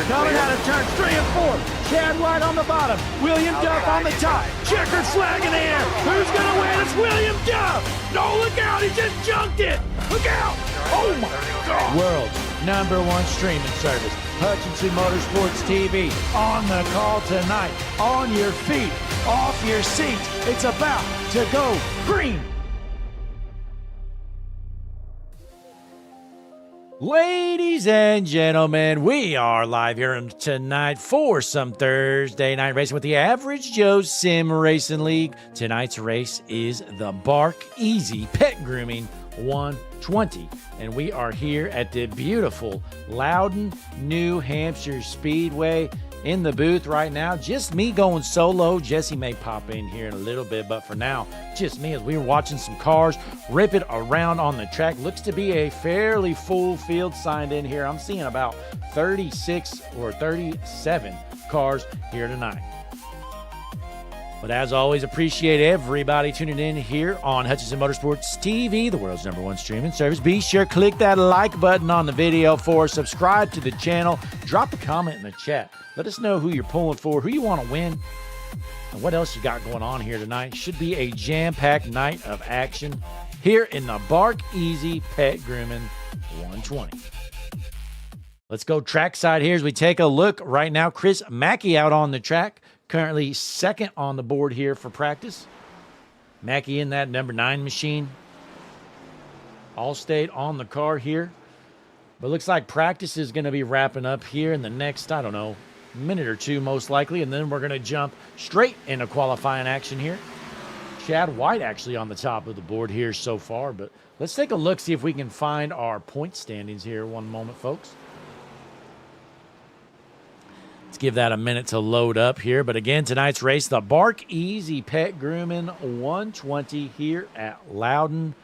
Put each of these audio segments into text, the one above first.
Coming out of turns 3 and 4. Chad White on the bottom. William Duff on the top. Checkered flag in the air. Who's going to win? It's William Duff. No, look out. He just junked it. Look out. Oh, my God. World's #1 streaming service. Hutchinson Motorsports TV. On the call tonight. On your feet. Off your seats. It's about to go green. Ladies and gentlemen, we are live here tonight for some Thursday night racing with the Average Joe Sim Racing League. Tonight's race is the Bark Easy Pet Grooming 120, and we are here at the beautiful Loudon, New Hampshire Speedway. In the booth right now, just me going solo. Jesse may pop in here in a little bit, but for now, just me as we were watching some cars rip it around on the track. Looks to be a fairly full field signed in here. I'm seeing about 36 or 37 cars here tonight. But as always, appreciate everybody tuning in here on Hutchinson Motorsports TV, the world's #1 streaming service. Be sure to click that like button on the video for us. Subscribe to the channel. Drop a comment in the chat. Let us know who you're pulling for, who you want to win, and what else you got going on here tonight. Should be a jam-packed night of action here in the Bark Easy Pet Grooming 120. Let's go trackside here as we take a look right now. Chris Mackey out on the track. Currently second on the board here for practice. Mackey in that #9 machine. Allstate on the car here. But looks like practice is going to be wrapping up here in the next, I don't know, minute or two most likely. And then we're going to jump straight into qualifying action here. Chad White actually on the top of the board here so far. But let's take a look, see if we can find our point standings here. One moment, folks. Let's give that a minute to load up here. But again, tonight's race, the Bark Easy Pet Grooming 120 here at Loudon.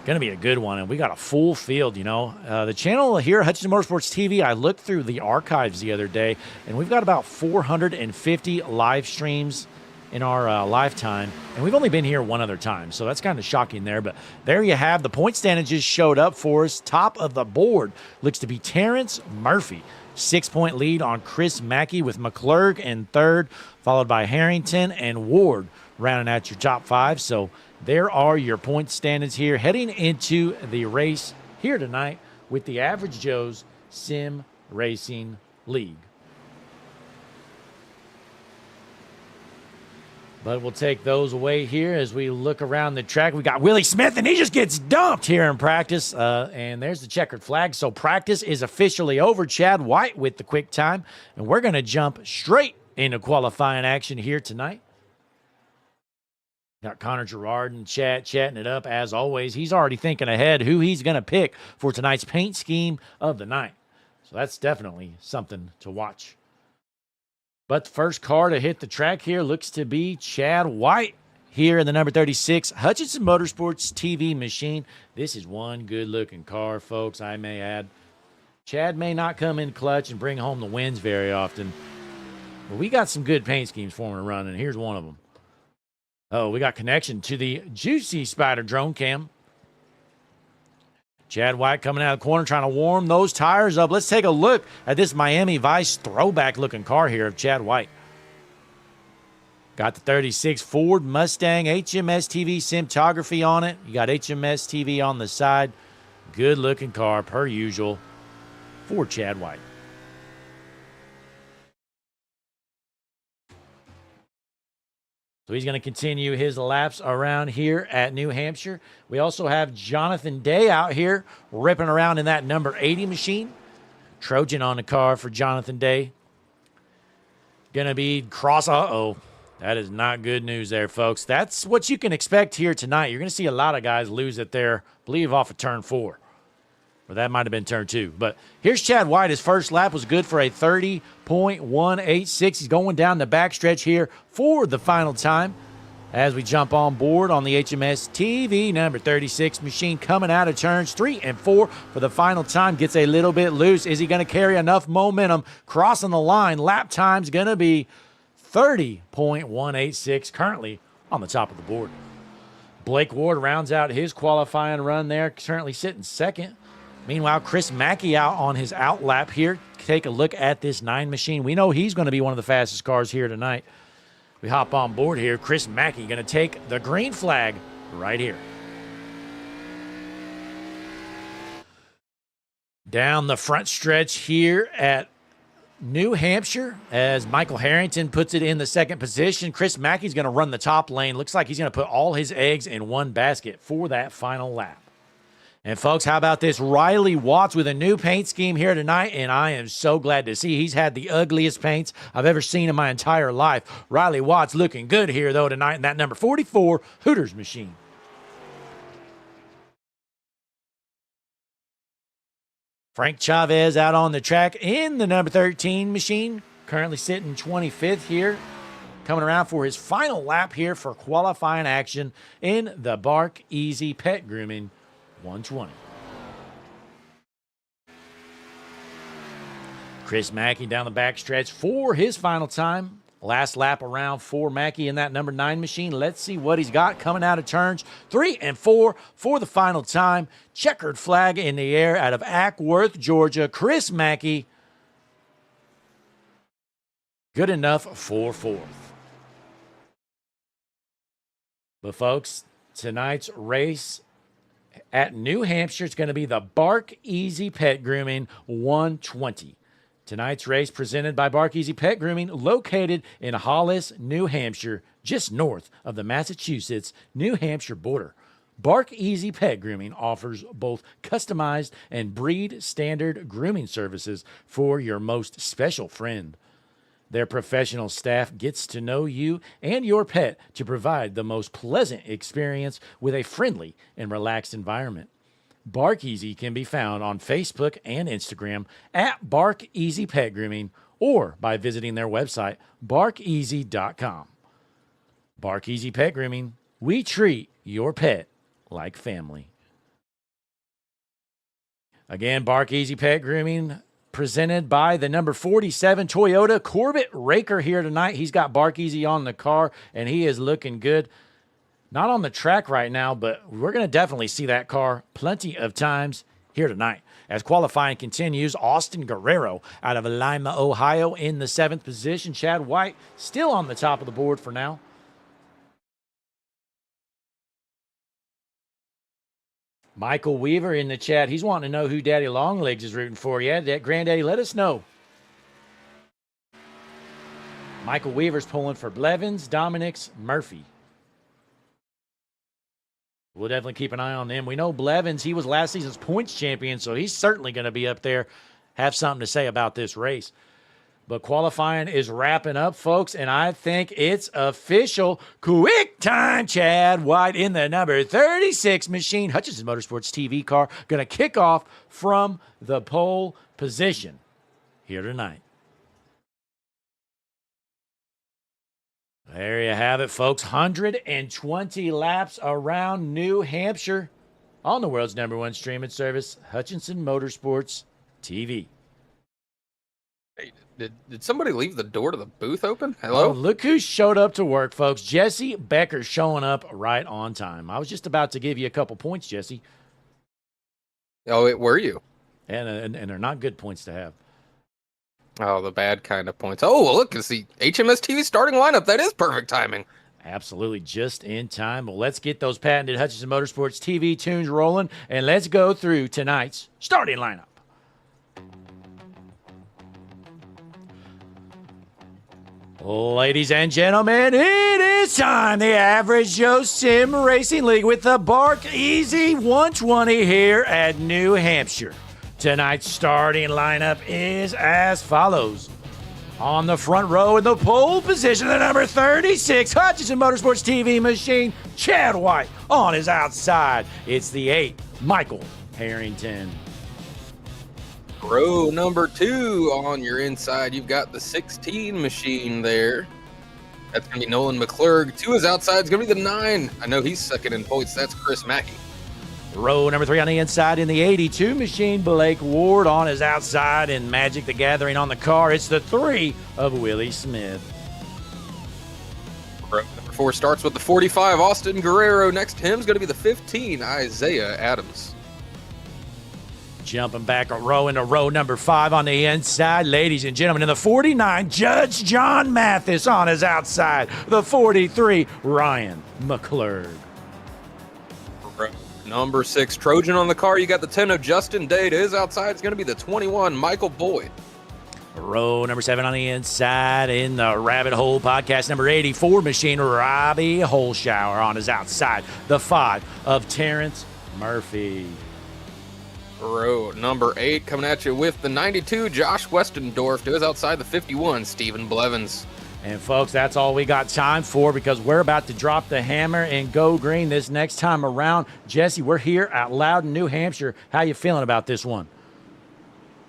Going to be a good one, and we got a full field, you know. The channel here, Hutchinson Motorsports TV, I looked through the archives the other day, and we've got about 450 live streams in our lifetime, and we've only been here one other time, so that's kind of shocking there. But there you have the point standing just showed up for us. Top of the board looks to be Terrence Murphy. 6-point lead on Chris Mackey with McClurg in third, followed by Harrington and Ward rounding out your top 5. So there are your point standings here heading into the race here tonight with the Average Joe's Sim Racing League. But we'll take those away here as we look around the track. We got Willie Smith, and he just gets dumped here in practice. And there's the checkered flag. So practice is officially over. Chad White with the quick time. And we're going to jump straight into qualifying action here tonight. Got Connor Gerard and Chad chatting it up as always. He's already thinking ahead who he's going to pick for tonight's paint scheme of the night. So that's definitely something to watch. But the first car to hit the track here looks to be Chad White here in the #36 Hutchinson Motorsports TV machine. This is one good-looking car, folks, I may add. Chad may not come in clutch and bring home the wins very often, but we got some good paint schemes for him to run, and here's one of them. Oh, we got connection to the Juicy Spider drone cam. Chad White coming out of the corner trying to warm those tires up. Let's take a look at this Miami Vice throwback-looking car here of Chad White. Got the 36 Ford Mustang HMS TV cinematography on it. You got HMS TV on the side. Good-looking car, per usual, for Chad White. So he's going to continue his laps around here at New Hampshire. We also have Jonathan Day out here ripping around in that number 80 machine. Trojan on the car for Jonathan Day. Going to be cross. Uh-oh. That is not good news there, folks. That's what you can expect here tonight. You're going to see a lot of guys lose it there, I believe, off of turn 4. Or that might have been turn 2. But here's Chad White. His first lap was good for a 30.186. He's going down the backstretch here for the final time as we jump on board on the HMS TV number 36 machine coming out of turns 3 and 4 for the final time. Gets a little bit loose. Is he going to carry enough momentum crossing the line? Lap time's going to be 30.186 currently on the top of the board. Blake Ward rounds out his qualifying run there, currently sitting second. Meanwhile, Chris Mackey out on his out lap here, take a look at this 9 machine. We know he's going to be one of the fastest cars here tonight. We hop on board here. Chris Mackey going to take the green flag right here. Down the front stretch here at New Hampshire, as Michael Harrington puts it in the second position. Chris Mackey's going to run the top lane. Looks like he's going to put all his eggs in one basket for that final lap. And folks, how about this? Riley Watts with a new paint scheme here tonight, and I am so glad to see he's had the ugliest paints I've ever seen in my entire life. Riley Watts looking good here, though, tonight in that number 44 Hooters machine. Frank Chavez out on the track in the number 13 machine, currently sitting 25th here, coming around for his final lap here for qualifying action in the Bark Easy Pet Grooming 120. Chris Mackey down the backstretch for his final time. Last lap around for Mackey in that number 9 machine. Let's see what he's got coming out of turns 3 and 4 for the final time. Checkered flag in the air out of Ackworth, Georgia. Chris Mackey, good enough for 4th. But folks, tonight's race at New Hampshire is going to be the Bark Easy Pet Grooming 120. Tonight's race presented by Bark Easy Pet Grooming, located in Hollis, New Hampshire, just north of the Massachusetts-New Hampshire border. Bark Easy Pet Grooming offers both customized and breed standard grooming services for your most special friend. Their professional staff gets to know you and your pet to provide the most pleasant experience with a friendly and relaxed environment. Bark Easy can be found on Facebook and Instagram at Bark Easy Pet Grooming or by visiting their website, barkeasy.com. Bark Easy Pet Grooming, we treat your pet like family. Again, Bark Easy Pet Grooming, presented by the number 47 Toyota Corbett Raker here tonight. He's got Bark Easy on the car, and he is looking good. Not on the track right now, but we're going to definitely see that car plenty of times here tonight. As qualifying continues, Austin Guerrero out of Lima, Ohio in the 7th position. Chad White still on the top of the board for now. Michael Weaver in the chat. He's wanting to know who Daddy Longlegs is rooting for. Yeah, Granddaddy, let us know. Michael Weaver's pulling for Blevins, Dominics, Murphy. We'll definitely keep an eye on them. We know Blevins, he was last season's points champion, so he's certainly going to be up there, have something to say about this race. But qualifying is wrapping up, folks, and I think it's official. Quick time, Chad White in the number 36 machine. Hutchinson Motorsports TV car going to kick off from the pole position here tonight. There you have it, folks. 120 laps around New Hampshire on the world's number 1 streaming service, Hutchinson Motorsports TV. Hey, did somebody leave the door to the booth open? Hello? Oh, look who showed up to work, folks. Jesse Becker showing up right on time. I was just about to give you a couple points, Jesse. Oh, were you? And they're not good points to have. Oh, the bad kind of points. Oh, well, look, it's the HMS TV starting lineup. That is perfect timing. Absolutely, just in time. Well, let's get those patented Hutchinson Motorsports TV tunes rolling, and let's go through tonight's starting lineup. Ladies and gentlemen, it is time. The Average Joe Sim Racing League with the Bark Easy 120 here at New Hampshire. Tonight's starting lineup is as follows. On the front row in the pole position, the number 36 Hutchinson Motorsports TV machine, Chad White. On his outside, it's the 8, Michael Harrington. Row number 2 on your inside, you've got the 16 machine there. That's going to be Nolan McClurg. To his outside is going to be the 9. I know he's second in points. That's Chris Mackey. Row number 3 on the inside in the 82 machine, Blake Ward. On his outside in Magic the Gathering on the car, it's the 3 of Willie Smith. Row number 4 starts with the 45, Austin Guerrero. Next to him is going to be the 15, Isaiah Adams. Jumping back a row into row number 5 on the inside. Ladies and gentlemen, in the 49, Judge John Mathis on his outside. The 43, Ryan McClurg. Number 6, Trojan on the car. You got the 10 of Justin Day. To his outside, it's going to be the 21, Michael Boyd. Row number 7 on the inside in the Rabbit Hole podcast. Number 84 machine, Robbie Holshower on his outside. The 5 of Terrence Murphy. Row number 8 coming at you with the 92, Josh Westendorf. To his outside, the 51, Stephen Blevins. And folks, that's all we got time for because we're about to drop the hammer and go green this next time around. Jesse, we're here at Loudon, New Hampshire. How you feeling about this one?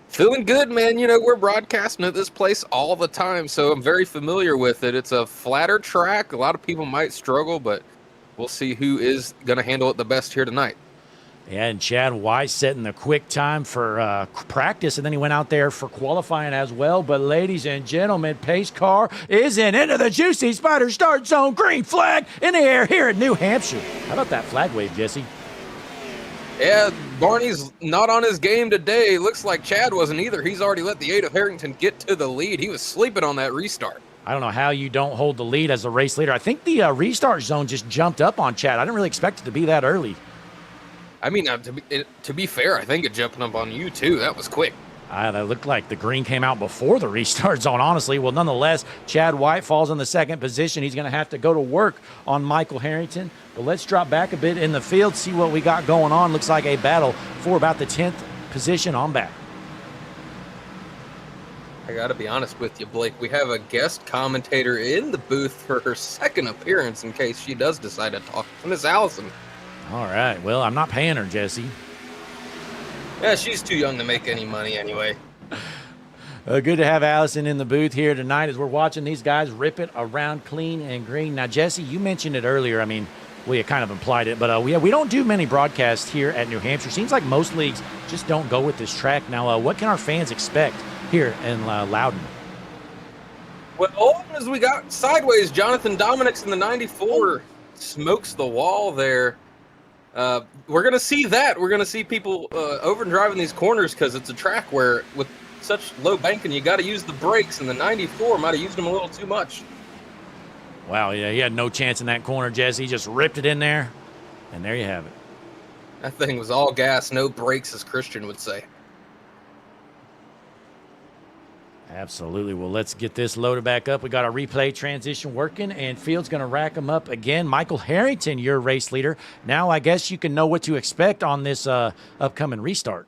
Feeling good, man. You know, we're broadcasting at this place all the time, so I'm very familiar with it. It's a flatter track. A lot of people might struggle, but we'll see who is going to handle it the best here tonight. Yeah, and Chad Weiss setting the quick time for practice, and then he went out there for qualifying as well. But ladies and gentlemen, pace car is into the juicy spider start zone. Green flag in the air here at New Hampshire. How about that flag wave, Jesse? Yeah, Barney's not on his game today. Looks like Chad wasn't either. He's already let the 8 of Harrington get to the lead. He was sleeping on that restart. I don't know how you don't hold the lead as a race leader. I think the restart zone just jumped up on Chad. I didn't really expect it to be that early. I mean, to be fair, I think it jumped up on you, too. That was quick. That looked like the green came out before the restart zone, honestly. Well, nonetheless, Chad White falls in the second position. He's going to have to go to work on Michael Harrington. But let's drop back a bit in the field, see what we got going on. Looks like a battle for about the 10th position on back. I got to be honest with you, Blake. We have a guest commentator in the booth for her second appearance in case she does decide to talk. Miss Allison. All right. Well, I'm not paying her, Jesse. Yeah, she's too young to make any money anyway. Good to have Allison in the booth here tonight as we're watching these guys rip it around clean and green. Now, Jesse, you mentioned it earlier. I mean, we kind of implied it, but we don't do many broadcasts here at New Hampshire. Seems like most leagues just don't go with this track. Now, what can our fans expect here in Loudon? Well, as we got sideways, Jonathan Dominics in the 94 smokes the wall there. We're going to see that. We're going to see people overdriving these corners because it's a track where with such low banking, you got to use the brakes, and the 94 might have used them a little too much. Wow, yeah, he had no chance in that corner, Jesse. He just ripped it in there, and there you have it. That thing was all gas, no brakes, as Christian would say. Absolutely. Well, let's get this loaded back up. We got our replay transition working, and Field's going to rack them up again. Michael Harrington, your race leader. Now I guess you can know what to expect on this upcoming restart.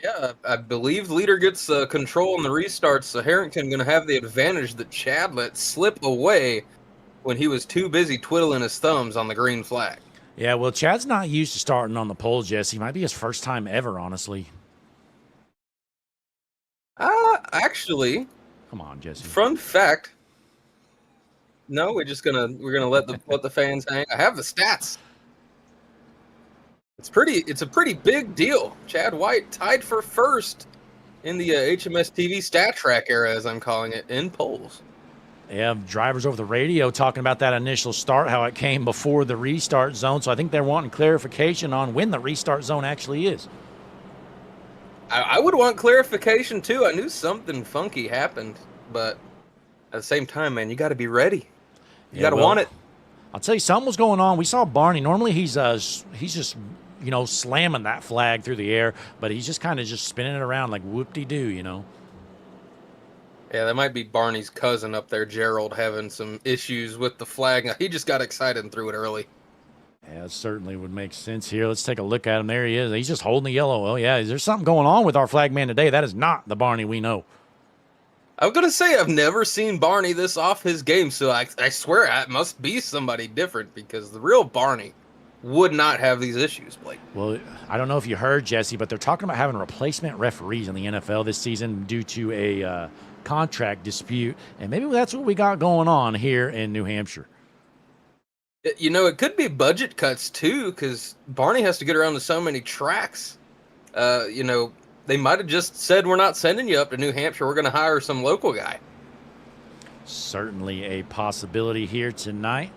Yeah, I believe leader gets control in the restart, so Harrington going to have the advantage that Chad let slip away when he was too busy twiddling his thumbs on the green flag. Yeah, well, Chad's not used to starting on the pole, Jesse. Might be his first time ever, honestly. Actually, come on, Jesse. Fun fact. No, we're gonna let the fans hang. I have the stats. It's a pretty big deal. Chad White tied for first in the HMS TV stat track era, as I'm calling it, in polls. Yeah, drivers over the radio talking about that initial start, how it came before the restart zone. So I think they're wanting clarification on when the restart zone actually is. I would want clarification, too. I knew something funky happened, but at the same time, man, you got to be ready. You got to want it. I'll tell you, something was going on. We saw Barney. Normally, he's just, slamming that flag through the air, but he's just kind of just spinning it around like whoop-de-doo, Yeah, that might be Barney's cousin up there, Gerald, having some issues with the flag. He just got excited and threw it early. Yeah, it certainly would make sense here. Let's take a look at him. There he is. He's just holding the yellow. Oh, yeah, there's something going on with our flag man today. That is not the Barney we know. I'm going to say I've never seen Barney this off his game, so I swear it must be somebody different because the real Barney would not have these issues, Blake. Well, I don't know if you heard, Jesse, but they're talking about having replacement referees in the NFL this season due to a contract dispute, and maybe that's what we got going on here in New Hampshire. It could be budget cuts, too, because Barney has to get around to so many tracks. They might have just said, we're not sending you up to New Hampshire. We're going to hire some local guy. Certainly a possibility here tonight.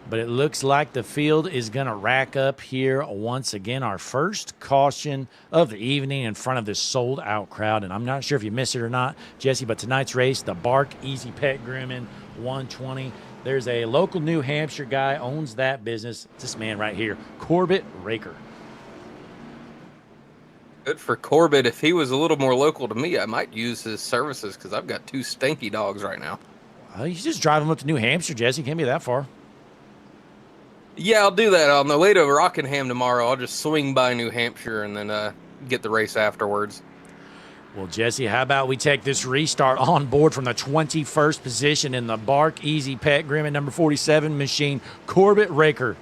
But it looks like the field is going to rack up here once again. Our first caution of the evening in front of this sold-out crowd. And I'm not sure if you missed it or not, Jesse, but tonight's race, the Bark Easy Pet Grooming 120. There's a local New Hampshire guy owns that business. It's this man right here, Corbett Raker. Good for Corbett. If he was a little more local to me, I might use his services because I've got 2 stanky dogs right now. Well, you should just drive him up to New Hampshire, Jesse. Can't be that far. Yeah, I'll do that. On the way to Rockingham tomorrow, I'll just swing by New Hampshire and then get the race afterwards. Well, Jesse, how about we take this restart on board from the 21st position in the Bark Easy Pet Grooming number 47 machine, Corbett Raker.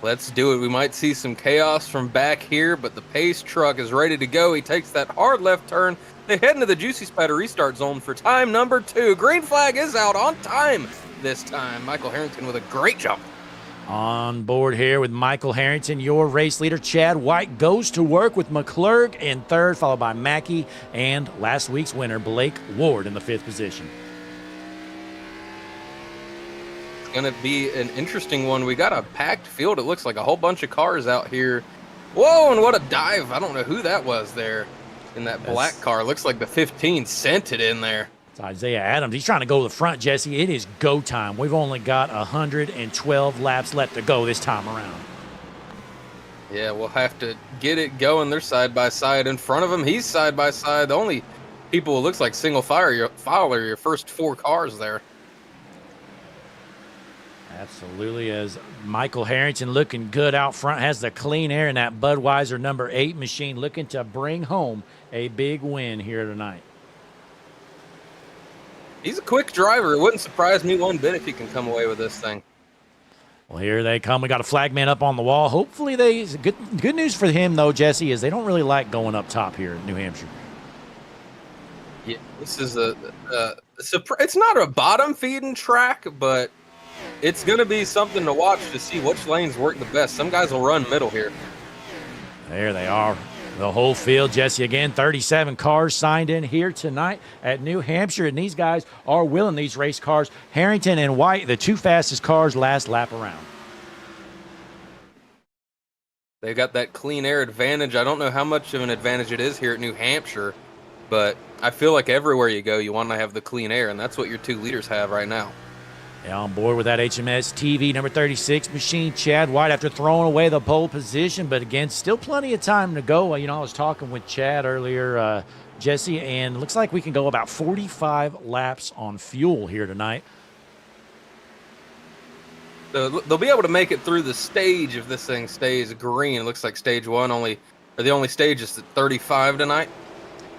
Let's do it. We might see some chaos from back here, but the pace truck is ready to go. He takes that hard left turn. They head into the Juicy Spider restart zone for time number 2. Green flag is out on time this time. Michael Harrington with a great jump. On board here with Michael Harrington, your race leader. Chad White goes to work with McClurg in 3rd, followed by Mackey and last week's winner, Blake Ward, in the 5th position. It's going to be an interesting one. We got a packed field. It looks like a whole bunch of cars out here. Whoa, and what a dive. I don't know who that was there in that black car. Looks like the 15 sent it in there. It's Isaiah Adams. He's trying to go to the front, Jesse. It is go time. We've only got 112 laps left to go this time around. Yeah, we'll have to get it going. They're side by side in front of him. He's side by side. The only people who looks like single file are your first 4 cars there. Absolutely, as Michael Harrington looking good out front, has the clean air in that Budweiser number 8 machine, looking to bring home a big win here tonight. He's a quick driver. It wouldn't surprise me one bit if he can come away with this thing. Well, here they come. We got a flagman up on the wall. Hopefully good news for him, though, Jesse, is they don't really like going up top here in New Hampshire. Yeah, this is it's not a bottom-feeding track, but it's going to be something to watch to see which lanes work the best. Some guys will run middle here. There they are. The whole field, Jesse, again, 37 cars signed in here tonight at New Hampshire, and these guys are willing these race cars. Harrington and White, the 2 fastest cars last lap around. They got that clean air advantage. I don't know how much of an advantage it is here at New Hampshire, but I feel like everywhere you go, you want to have the clean air, and that's what your 2 leaders have right now. Yeah, on board with that HMS TV number 36 machine, Chad White, after throwing away the pole position. But again, still plenty of time to go. You know, I was talking with Chad earlier, Jesse, and it looks like we can go about 45 laps on fuel here tonight. They'll be able to make it through the stage if this thing stays green. It looks like stage 1 the only stage is at 35 tonight.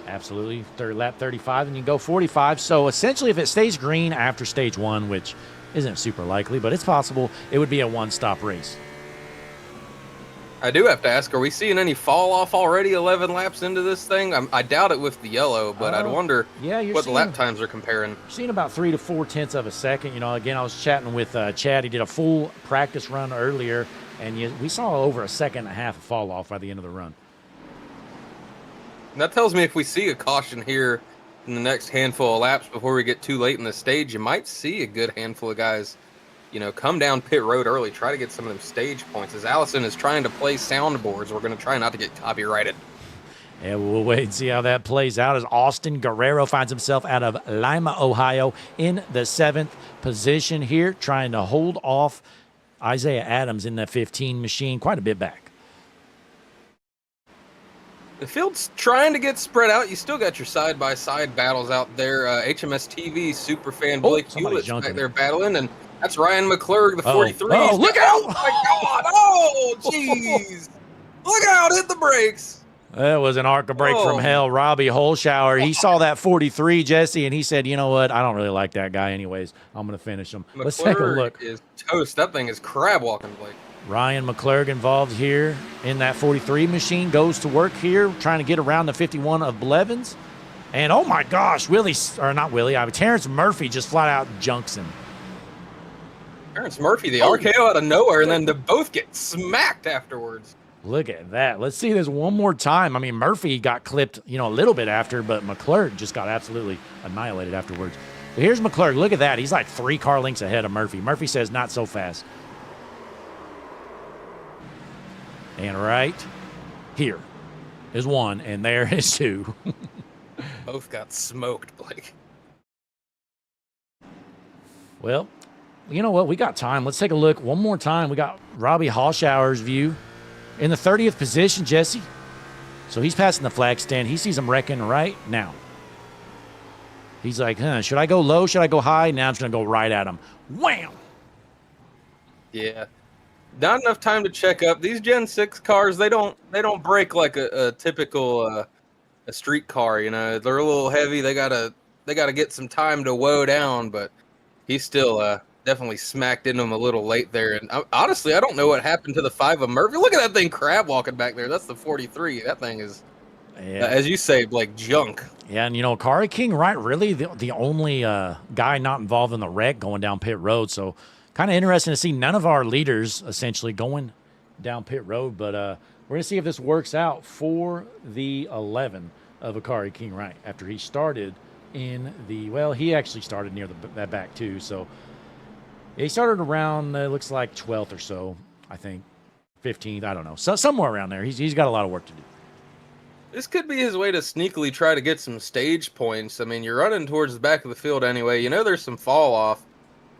Absolutely, lap 35, and you go 45. So essentially, if it stays green after stage 1, which isn't super likely, but it's possible, it would be a 1-stop race. I do have to ask, are we seeing any fall off already 11 laps into this thing? I doubt it with the yellow, but I'd wonder what the lap times are comparing. You're seeing about 3 to 4 tenths of a second. You know, again, I was chatting with Chad. He did a full practice run earlier, and we saw over a second and a half of fall off by the end of the run. And that tells me if we see a caution here in the next handful of laps before we get too late in the stage, you might see a good handful of guys, you know, come down pit road early, try to get some of them stage points. As Allison is trying to play soundboards, we're going to try not to get copyrighted. Yeah, we'll wait and see how that plays out as Austin Guerrero finds himself out of Lima, Ohio in the 7th position here, trying to hold off Isaiah Adams in that 15 machine quite a bit back. The field's trying to get spread out. You still got your side-by-side battles out there. HMS TV superfan Blake Hewlett's back there battling, and that's Ryan McClurg, the 43. Oh, look out! Oh, my God! Oh, jeez! Look out! Hit the brakes! That was an arc of break from hell. Robbie Holschauer, he saw that 43, Jesse, and he said, you know what? I don't really like that guy anyways. I'm going to finish him. McClurg Let's take a look. Is toast. That thing is crab walking, Blake. Ryan McClurg involved here in that 43 machine, goes to work here, trying to get around the 51 of Blevins. And, oh, my gosh, Terrence Murphy just flat out junks him. Terrence Murphy, the RKO out of nowhere, and then they both get smacked afterwards. Look at that. Let's see this one more time. I mean, Murphy got clipped, a little bit after, but McClurg just got absolutely annihilated afterwards. Here's McClurg. Look at that. He's like 3 car lengths ahead of Murphy. Murphy says not so fast. And right here is 1, and there is 2. Both got smoked, Blake. Well, you know what? We got time. Let's take a look one more time. We got Robbie Hallschauer's view in the 30th position, Jesse. So he's passing the flag stand. He sees him wrecking right now. He's like, should I go low? Should I go high? Now I'm just going to go right at him. Wham! Yeah. Not enough time to check up. These Gen 6 cars, they don't break like a typical a street car, you know. They're a little heavy. They gotta get some time to woe down, but he's still definitely smacked into him a little late there. And honestly, I don't know what happened to the 5 of Murphy. Look at that thing crab walking back there. That's the 43. That thing is, as you say, like junk. Yeah, and you know, Kari King, right? Really, the only guy not involved in the wreck going down pit road. So, kind of interesting to see none of our leaders essentially going down pit road. But we're gonna see if this works out for the 11 of Akari King, right? After he started in the he actually started near that back too. So he started around looks like 12th or so, I think 15th. I don't know, so somewhere around there. He's got a lot of work to do. This could be his way to sneakily try to get some stage points. I mean, you're running towards the back of the field anyway. You know there's some fall off.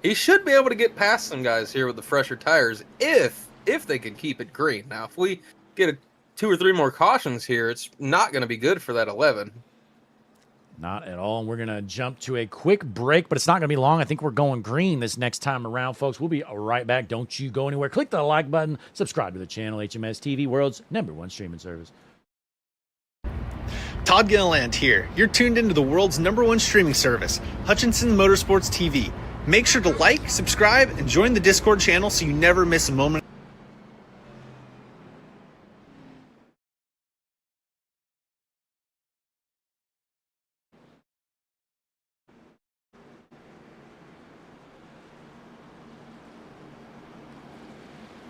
He should be able to get past some guys here with the fresher tires if they can keep it green. Now, if we get 2 or 3 more cautions here, it's not going to be good for that 11. Not at all. And we're going to jump to a quick break, but it's not going to be long. I think we're going green this next time around, folks. We'll be right back. Don't you go anywhere. Click the like button. Subscribe to the channel. HMS TV, world's #1 streaming service. Todd Gilliland here. You're tuned into the world's #1 streaming service, Hutchinson Motorsports TV. Make sure to like, subscribe, and join the Discord channel so you never miss a moment.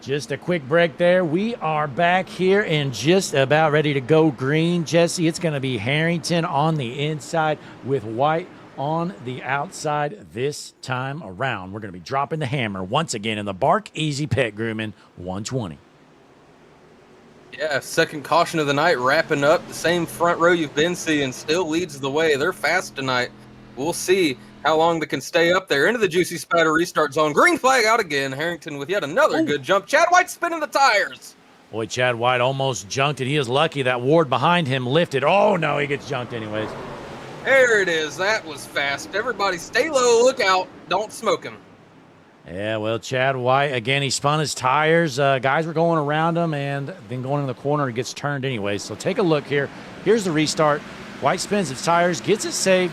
Just a quick break there. We are back here and just about ready to go green. Jesse, it's going to be Harrington on the inside with White on the outside this time around. We're going to be dropping the hammer once again in the Bark Easy Pet Grooming 120. Yeah, second caution of the night wrapping up. The same front row you've been seeing still leads the way. They're fast tonight. We'll see how long they can stay up there. Into the Juicy Spatter restart zone. Green flag out again. Harrington with yet another good jump. Chad White spinning the tires. Boy, Chad White almost junked it. He is lucky that Ward behind him lifted. Oh, no, he gets junked anyways. There it is. That was fast. Everybody stay low. Look out. Don't smoke him. Yeah, well, Chad White, again, he spun his tires. Guys were going around him, and then going in the corner, he gets turned anyway. So take a look here. Here's the restart. White spins his tires, gets it saved.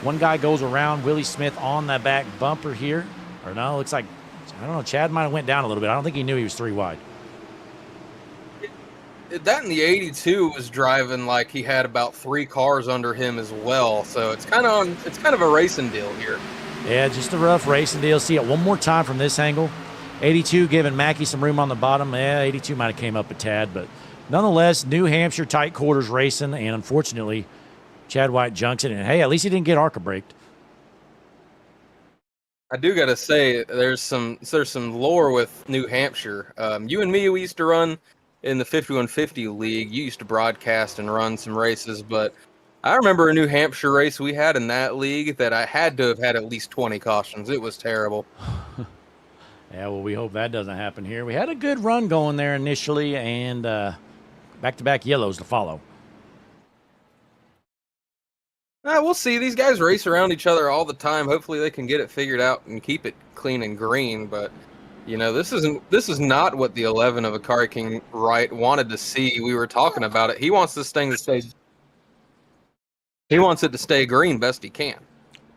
One guy goes around Willie Smith on that back bumper here. Or no, looks like, I don't know, Chad might have went down a little bit. I don't think he knew he was 3 wide. That in the 82 was driving like he had about 3 cars under him as well. So it's kind of a racing deal here. Yeah, just a rough racing deal. See it one more time from this angle. 82 giving Mackey some room on the bottom. Yeah, 82 might have came up a tad, but nonetheless, New Hampshire tight quarters racing, and unfortunately, Chad White junks it, and hey, at least he didn't get ARCA braked. I do got to say, there's some lore with New Hampshire. You and me, we used to run in the 5150 league. You used to broadcast and run some races, but I remember a New Hampshire race we had in that league that I had to have had at least 20 cautions. It was terrible. Yeah, well, we hope that doesn't happen here. We had a good run going there initially, and back-to-back yellows to follow. We'll see. These guys race around each other all the time. Hopefully they can get it figured out and keep it clean and green. But, you know, this is not what the 11 of Akari King Wright wanted to see. We were talking about it. He wants this thing to stay. He wants it to stay green best he can.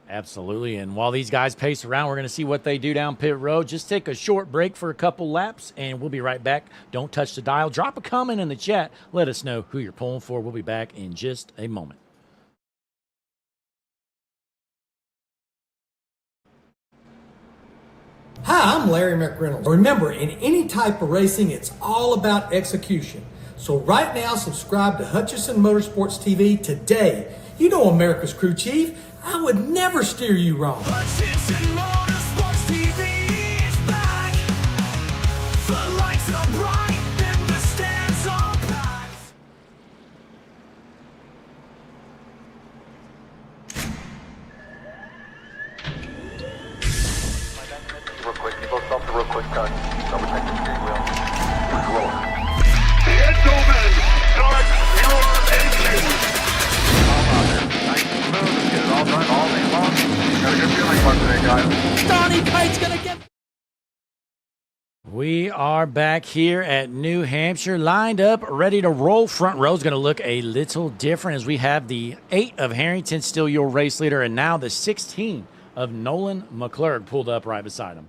Absolutely. And while these guys pace around, we're going to see what they do down pit road. Just take a short break for a couple laps, and we'll be right back. Don't touch the dial. Drop a comment in the chat. Let us know who you're pulling for. We'll be back in just a moment. Hi, I'm Larry McReynolds. Remember, in any type of racing, it's all about execution. So right now, subscribe to Hutchinson Motorsports TV today. You know America's crew chief. I would never steer you wrong. Hutchinson Motorsports TV is back. The lights are bright and the stands are packed. Real quick, people stop the real quick cut. Double check the steering wheel. Roll. Gentlemen, start your engines. Nice and smooth. Let's get it all done all day long. Got a good feeling about today, guys. Donnie Kite's gonna get. We are back here at New Hampshire, lined up, ready to roll. Front row's going to look a little different as we have the 8 of Harrington, still your race leader, and now the 16 of Nolan McClurg pulled up right beside him.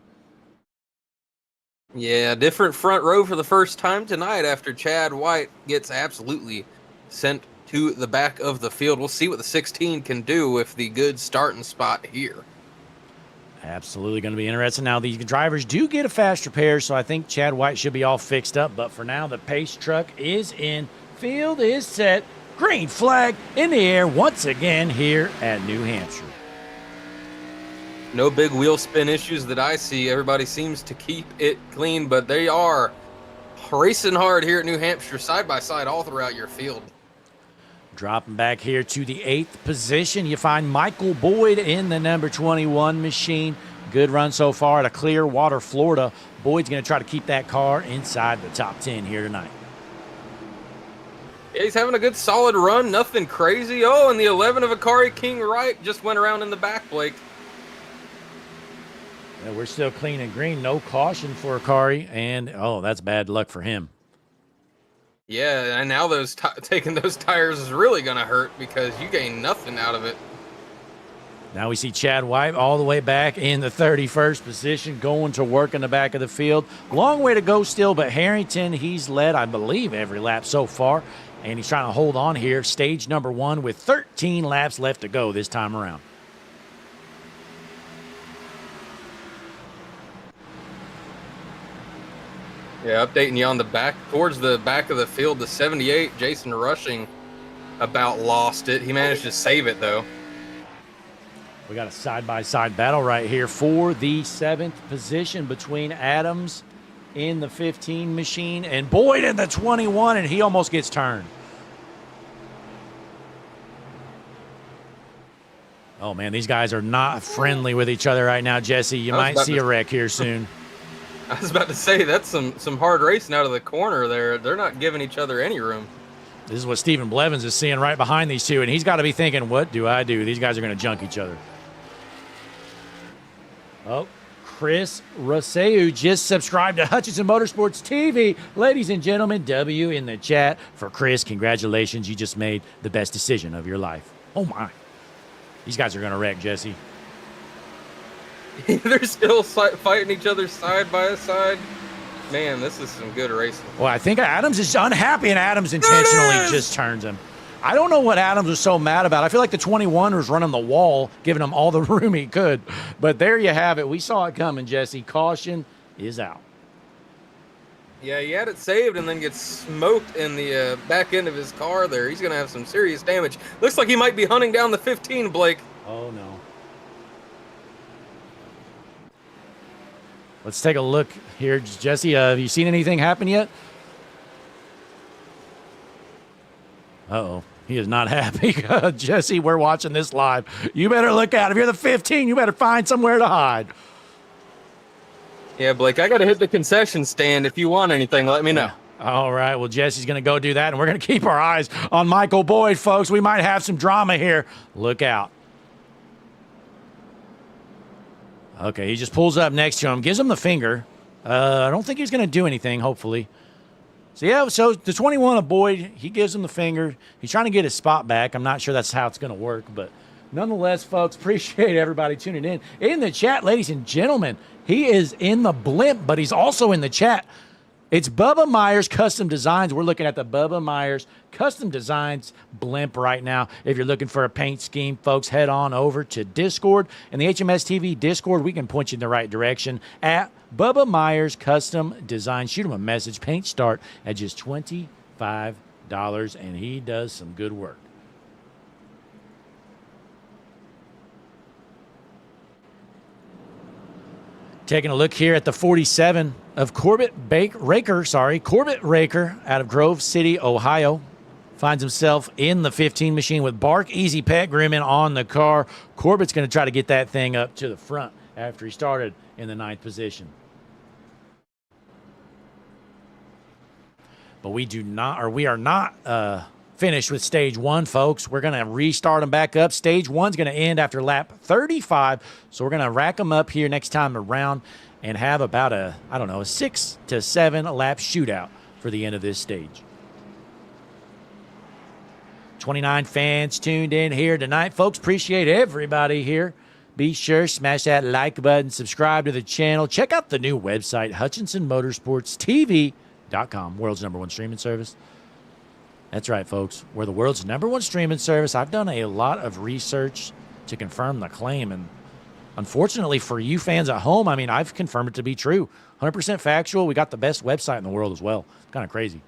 Yeah, different front row for the first time tonight after Chad White gets absolutely sent to the back of the field. We'll see what the 16 can do with the good starting spot here. Absolutely going to be interesting. Now, these drivers do get a fast repair, so I think Chad White should be all fixed up. But for now, the pace truck is in. Field is set. Green flag in the air once again here at New Hampshire. No big wheel spin issues that I see. Everybody seems to keep it clean, but they are racing hard here at New Hampshire, side by side all throughout your field. Dropping back here to the 8th position, you find Michael Boyd in the number 21 machine. Good run so far at a Clearwater, Florida. Boyd's going to try to keep that car inside the top 10 here tonight. Yeah, he's having a good solid run, nothing crazy. Oh, and the 11 of Akari King Wright just went around in the back, Blake. Yeah, we're still clean and green. No caution for Akari, and oh, that's bad luck for him. Yeah, and now taking those tires is really going to hurt because you gain nothing out of it. Now we see Chad White all the way back in the 31st position, going to work in the back of the field. Long way to go still, but Harrington, he's led, I believe, every lap so far, and he's trying to hold on here. Stage number 1 with 13 laps left to go this time around. Yeah, updating you on the back, towards the back of the field, the 78, Jason Rushing about lost it. He managed to save it, though. We got a side-by-side battle right here for the 7th position between Adams in the 15 machine and Boyd in the 21, and he almost gets turned. Oh, man, these guys are not friendly with each other right now, Jesse. You might see a wreck here soon. I was about to say, that's some hard racing out of the corner there. They're not giving each other any room. This is what Stephen Blevins is seeing right behind these two, and he's got to be thinking, what do I do? These guys are going to junk each other. Oh, Chris Roseu just subscribed to Hutchinson Motorsports TV. Ladies and gentlemen, W in the chat for Chris. Congratulations. You just made the best decision of your life. Oh, my. These guys are going to wreck, Jesse. They're still fighting each other side by side. Man, this is some good racing. Well, I think Adams is unhappy, and Adams intentionally just turns him. I don't know what Adams was so mad about. I feel like the 21 was running the wall, giving him all the room he could. But there you have it. We saw it coming, Jesse. Caution is out. Yeah, he had it saved and then gets smoked in the back end of his car there. He's going to have some serious damage. Looks like he might be hunting down the 15, Blake. Oh, no. Let's take a look here. Jesse, have you seen anything happen yet? Uh-oh. He is not happy. Jesse, we're watching this live. You better look out. If you're the 15, you better find somewhere to hide. Yeah, Blake, I got to hit the concession stand. If you want anything, let me know. All right. Well, Jesse's going to go do that, and we're going to keep our eyes on Michael Boyd, folks. We might have some drama here. Look out. Okay, he just pulls up next to him, gives him the finger. I don't think he's going to do anything, hopefully. So, yeah, so the 21 of Boyd, he gives him the finger. He's trying to get his spot back. I'm not sure that's how it's going to work, but nonetheless, folks, appreciate everybody tuning in. In the chat, ladies and gentlemen, he is in the blimp, but he's also in the chat. It's Bubba Myers Custom Designs. We're looking at the Bubba Myers Custom Designs blimp right now. If you're looking for a paint scheme, folks, head on over to Discord. And the HMS TV Discord, we can point you in the right direction at Bubba Myers Custom Design. Shoot him a message. Paint start at just $25, and he does some good work. Taking a look here at the 47 of Corbett Raker out of Grove City, Ohio. Finds himself in the 15 machine with Bark Easy Pet Grooming on the car. Corbett's going to try to get that thing up to the front after he started in the 9th position. But we are not finished with stage 1, folks. We're going to restart them back up. Stage 1's going to end after lap 35. So we're going to rack them up here next time around and have about a 6 to 7 lap shootout for the end of this stage. 29 fans tuned in here tonight, folks. Appreciate everybody here. Be sure smash that like button, subscribe to the channel. Check out the new website, HutchinsonMotorsportsTV.com, world's #1 streaming service. That's right, folks. We're the world's #1 streaming service. I've done a lot of research to confirm the claim, and unfortunately for you fans at home, I mean, I've confirmed it to be true. 100% factual. We got the best website in the world as well. Kind of crazy.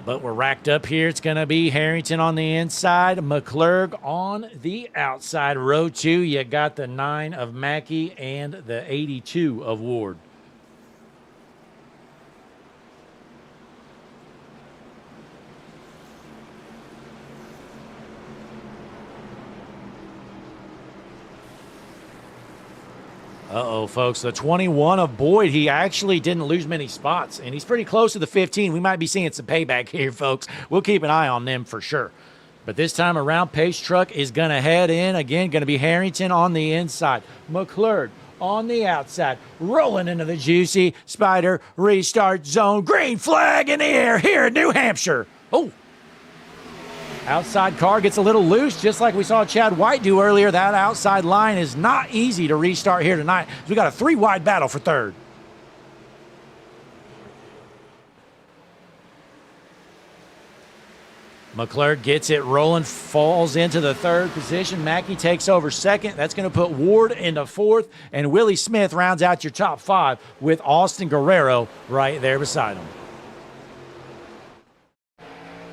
But we're racked up here. It's going to be Harrington on the inside, McClurg on the outside. Row 2, you got the 9 of Mackey and the 82 of Ward. Uh-oh, folks. The 21 of Boyd, he actually didn't lose many spots, and he's pretty close to the 15. We might be seeing some payback here, folks. We'll keep an eye on them for sure. But this time around, Pace Truck is going to head in. Again, going to be Harrington on the inside. McClurg on the outside. Rolling into the juicy Spider restart zone. Green flag in the air here in New Hampshire. Oh. Outside car gets a little loose, just like we saw Chad White do earlier. That outside line is not easy to restart here tonight. We got a 3-wide battle for third. McClurg gets it rolling, falls into the 3rd position. Mackey takes over 2nd. That's going to put Ward into 4th, and Willie Smith rounds out your top 5 with Austin Guerrero right there beside him.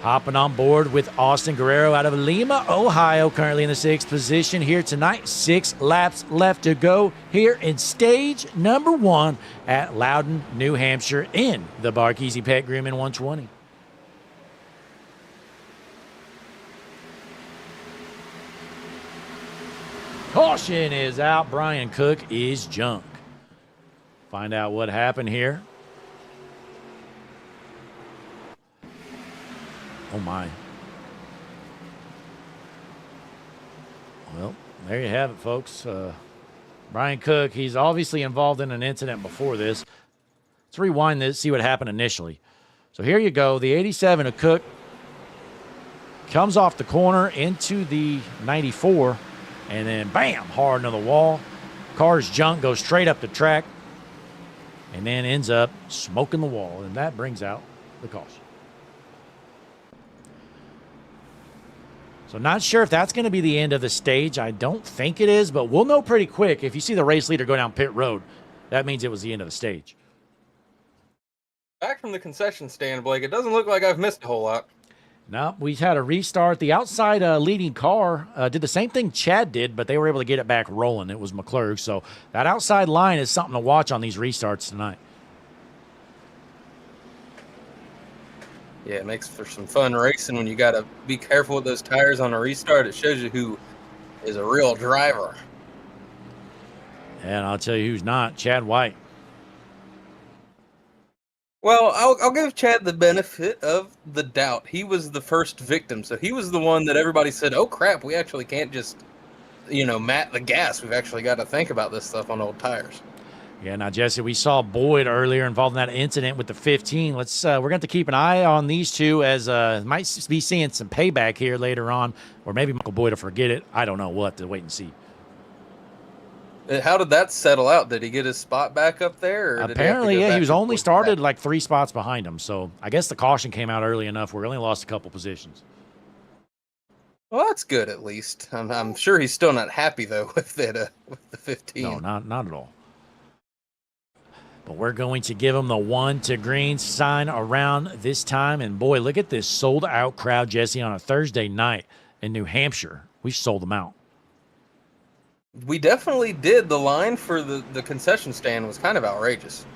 Hopping on board with Austin Guerrero out of Lima, Ohio, currently in the 6th position here tonight. 6 laps left to go here in stage number 1 at Loudon, New Hampshire in the Bark Easy Pet Grooming 120. Caution is out. Brian Cook is junk. Find out what happened here. Oh, my. Well, there you have it, folks. Brian Cook, he's obviously involved in an incident before this. Let's rewind this, see what happened initially. So here you go. The 87 of Cook comes off the corner into the 94, and then, bam, hard into the wall. Car's junk goes straight up the track and then ends up smoking the wall, and that brings out the caution. So not sure if that's going to be the end of the stage. I don't think it is, but we'll know pretty quick. If you see the race leader go down pit road, that means it was the end of the stage. Back from the concession stand, Blake, it doesn't look like I've missed a whole lot. No, we had a restart. The outside leading car did the same thing Chad did, but they were able to get it back rolling. It was McClurg. So that outside line is something to watch on these restarts tonight. Yeah, it makes for some fun racing when you got to be careful with those tires on a restart. It shows you who is a real driver. And I'll tell you who's not, Chad White. Well, I'll give Chad the benefit of the doubt. He was the first victim, so he was the one that everybody said, oh, crap, we actually can't just, mat the gas. We've actually got to think about this stuff on old tires. Yeah, now, Jesse, we saw Boyd earlier involved in that incident with the 15. We're going to have to keep an eye on these two, as might be seeing some payback here later on, or maybe Michael Boyd will forget it. I don't know. We'll have to wait and see. How did that settle out? Did he get his spot back up there? Or apparently, yeah, he was only started like 3 spots behind him. So I guess the caution came out early enough where he only lost a couple positions. Well, that's good at least. I'm sure he's still not happy, though, with the 15. No, not at all. But we're going to give him the 1 to green sign around this time. And, boy, look at this sold-out crowd, Jesse, on a Thursday night in New Hampshire. We sold them out. We definitely did. The line for the concession stand was kind of outrageous.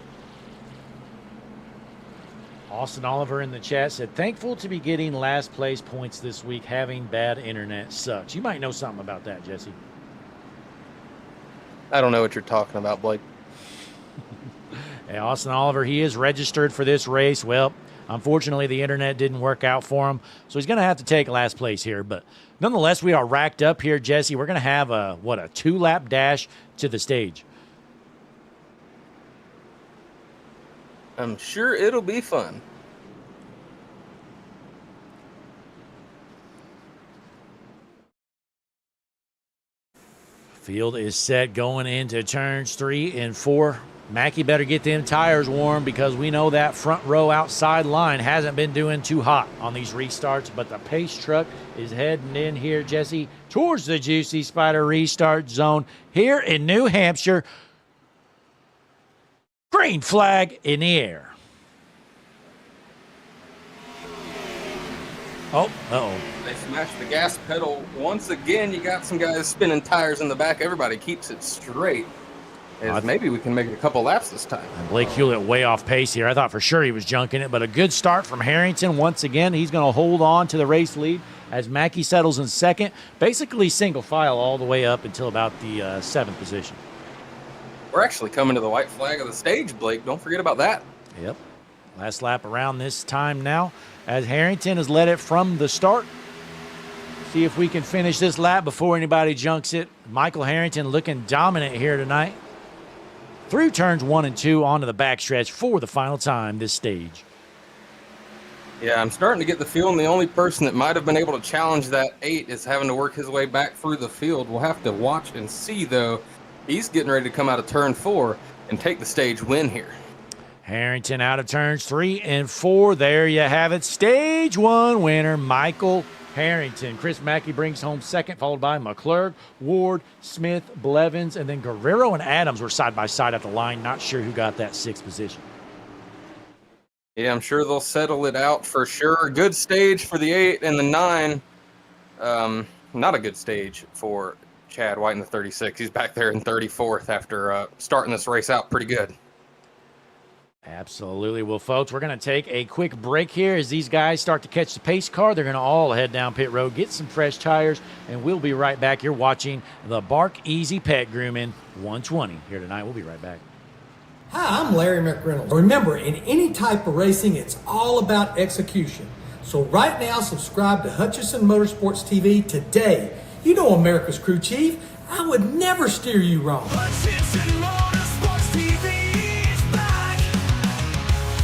Austin Oliver in the chat said, thankful to be getting last place points this week. Having bad internet sucks. You might know something about that, Jesse. I don't know what you're talking about, Blake. Hey, Austin Oliver, he is registered for this race. Well, unfortunately, the internet didn't work out for him, so he's going to have to take last place here. But nonetheless, we are racked up here, Jesse. We're going to have a 2-lap dash to the stage. I'm sure it'll be fun. Field is set going into turns 3 and 4. Mackey better get them tires warm because we know that front row outside line hasn't been doing too hot on these restarts, but the pace truck is heading in here, Jesse, towards the Juicy Spider restart zone here in New Hampshire. Green flag in the air. Oh, uh-oh. They smashed the gas pedal once again. You got some guys spinning tires in the back. Everybody keeps it straight. Maybe we can make it a couple laps this time. And Blake Hewlett way off pace here. I thought for sure he was junking it, but a good start from Harrington. Once again, he's going to hold on to the race lead as Mackey settles in second. Basically single file all the way up until about the 7th position. We're actually coming to the white flag of the stage, Blake. Don't forget about that. Yep. Last lap around this time now as Harrington has led it from the start. See if we can finish this lap before anybody junks it. Michael Harrington looking dominant here tonight. Through turns 1 and 2 onto the backstretch for the final time this stage. Yeah, I'm starting to get the feeling the only person that might have been able to challenge that 8 is having to work his way back through the field. We'll have to watch and see, though. He's getting ready to come out of turn 4 and take the stage win here. Harrington out of turns 3 and 4. There you have it. Stage 1 winner, Michael Harrington. Chris Mackey brings home second, followed by McClurg, Ward, Smith, Blevins, and then Guerrero and Adams were side by side at the line. Not sure who got that 6th position. Yeah, I'm sure they'll settle it out for sure. Good stage for the 8 and the 9. Not a good stage for Chad White in the 36. He's back there in 34th after starting this race out pretty good. Absolutely. Well, folks, we're going to take a quick break here as these guys start to catch the pace car. They're going to all head down pit road, get some fresh tires, and we'll be right back. You're watching the Bark Easy Pet Grooming 120 here tonight. We'll be right back. Hi, I'm Larry McReynolds. Remember, in any type of racing, it's all about execution. So right now, subscribe to Hutchinson Motorsports TV today. You know America's crew chief. I would never steer you wrong. Hutchinson Motorsports TV is back.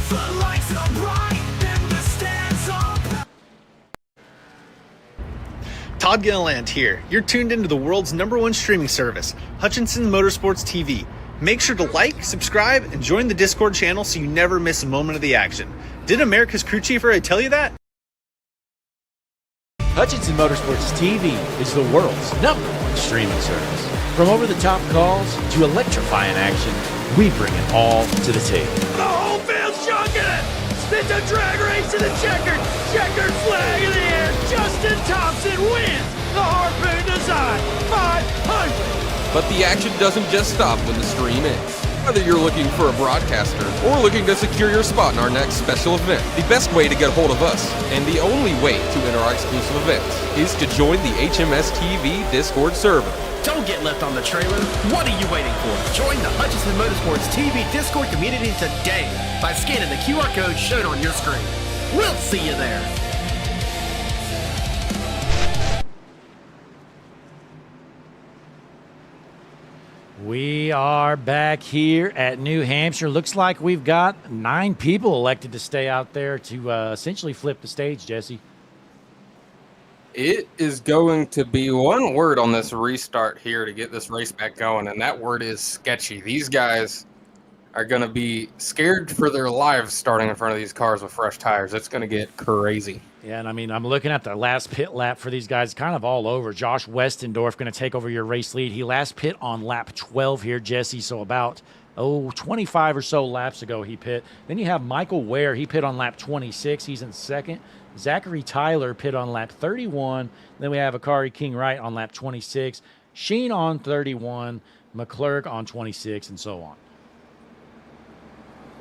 The lights are bright and the stands are packed. Todd Gilliland here. You're tuned into the world's #1 streaming service, Hutchinson Motorsports TV. Make sure to like, subscribe, and join the Discord channel so you never miss a moment of the action. Did America's crew chief already tell you that? Hutchinson Motorsports TV is the world's #1 streaming service. From over-the-top calls to electrifying action, we bring it all to the table. The whole field's junking it. It's a drag race to the checkered flag in the air. Justin Thompson wins the Harpoon Design 500. But the action doesn't just stop when the stream ends. Whether you're looking for a broadcaster or looking to secure your spot in our next special event, the best way to get a hold of us and the only way to enter our exclusive events is to join the HMS TV Discord server. Don't get left on the trailer. What are you waiting for? Join the Hutchinson Motorsports TV Discord community today by scanning the QR code shown on your screen. We'll see you there. We are back here at New Hampshire. Looks like we've got 9 people elected to stay out there to essentially flip the stage, Jesse. It is going to be one word on this restart here to get this race back going, and that word is sketchy. These guys are going to be scared for their lives starting in front of these cars with fresh tires. It's going to get crazy. Yeah, and I mean, I'm looking at the last pit lap for these guys kind of all over. Josh Westendorf going to take over your race lead. He last pit on lap 12 here, Jesse, so about 25 or so laps ago he pit. Then you have Michael Ware. He pit on lap 26. He's in second. Zachary Tyler pit on lap 31. Then we have Akari King Wright on lap 26. Sheen on 31. McClurg on 26, and so on.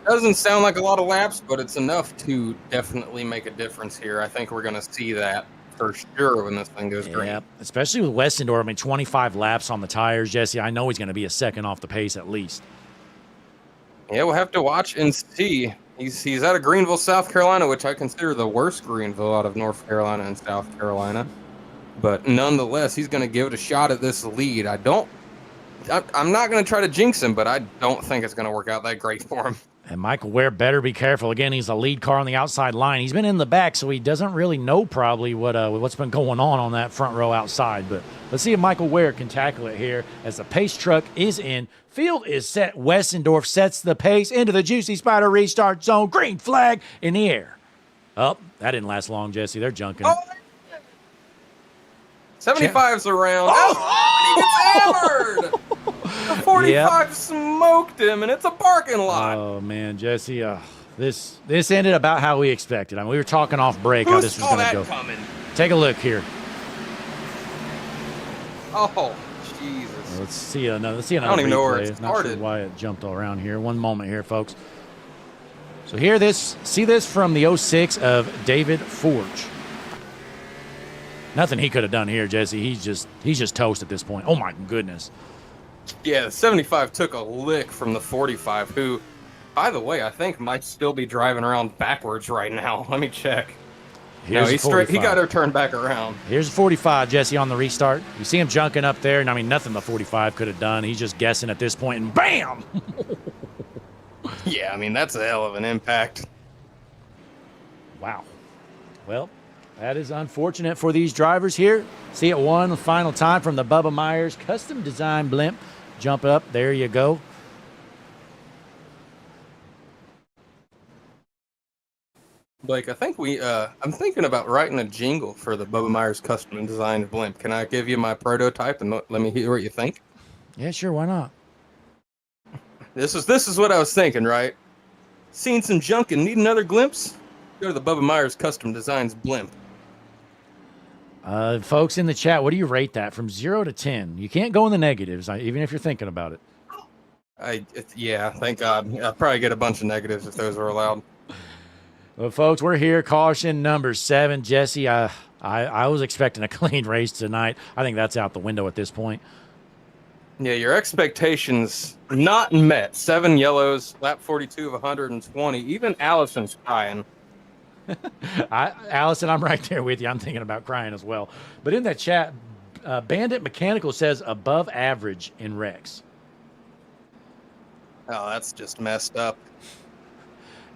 Doesn't sound like a lot of laps, but it's enough to definitely make a difference here. I think we're going to see that for sure when this thing goes green. Yeah, especially with Westendorf. I mean, 25 laps on the tires, Jesse. I know he's going to be a second off the pace at least. Yeah, we'll have to watch and see. He's out of Greenville, South Carolina, which I consider the worst Greenville out of North Carolina and South Carolina. But nonetheless, he's going to give it a shot at this lead. I'm not going to try to jinx him, but I don't think it's going to work out that great for him. And Michael Ware better be careful. Again, he's a lead car on the outside line. He's been in the back, so he doesn't really know probably what's been going on that front row outside. But let's see if Michael Ware can tackle it here as the pace truck is in. Field is set. Westendorf sets the pace into the Juicy Spider restart zone. Green flag in the air. Oh, that didn't last long, Jesse. They're junking. Oh, 75's around. Oh, he gets hammered. The 45 smoked him, and it's a parking lot. Oh, man, Jesse. This ended about how we expected. I mean, we were talking off break how this was going to go. Coming? Take a look here. Oh, Jesus. Let's see another. Let's see another. I don't even know where replay. it Not sure started. why it jumped all around here. One moment here, folks. So see this from the 06 of David Forge. Nothing he could have done here, Jesse. He's just toast at this point. Oh my goodness. Yeah, the 75 took a lick from the 45, who, by the way, I think might still be driving around backwards right now. Let me check. Here's He's straight. He got her turned back around. Here's the 45, Jesse, on the restart. You see him junking up there, and I mean, nothing the 45 could have done. He's just guessing at this point, and bam! Yeah, I mean, that's a hell of an impact. Wow. Well, that is unfortunate for these drivers here. See it one final time from the Bubba Myers custom design blimp. Jump up. There you go. Blake, I think I'm thinking about writing a jingle for the Bubba Myers custom designed blimp. Can I give you my prototype and let me hear what you think? Yeah, sure. Why not? This is what I was thinking, right? Seen some junk and need another glimpse? Go to the Bubba Myers custom designs blimp. Folks in the chat, what do you rate that from 0 to 10? You can't go in the negatives, even if you're thinking about it. Yeah, thank God. I'd probably get a bunch of negatives if those were allowed. Well, folks, we're here. Caution number 7. Jesse, I was expecting a clean race tonight. I think that's out the window at this point. Yeah, your expectations not met. 7 yellows, lap 42 of 120. Even Allison's crying. Allison, I'm right there with you. I'm thinking about crying as well. But in that chat, Bandit Mechanical says above average in wrecks. Oh, that's just messed up.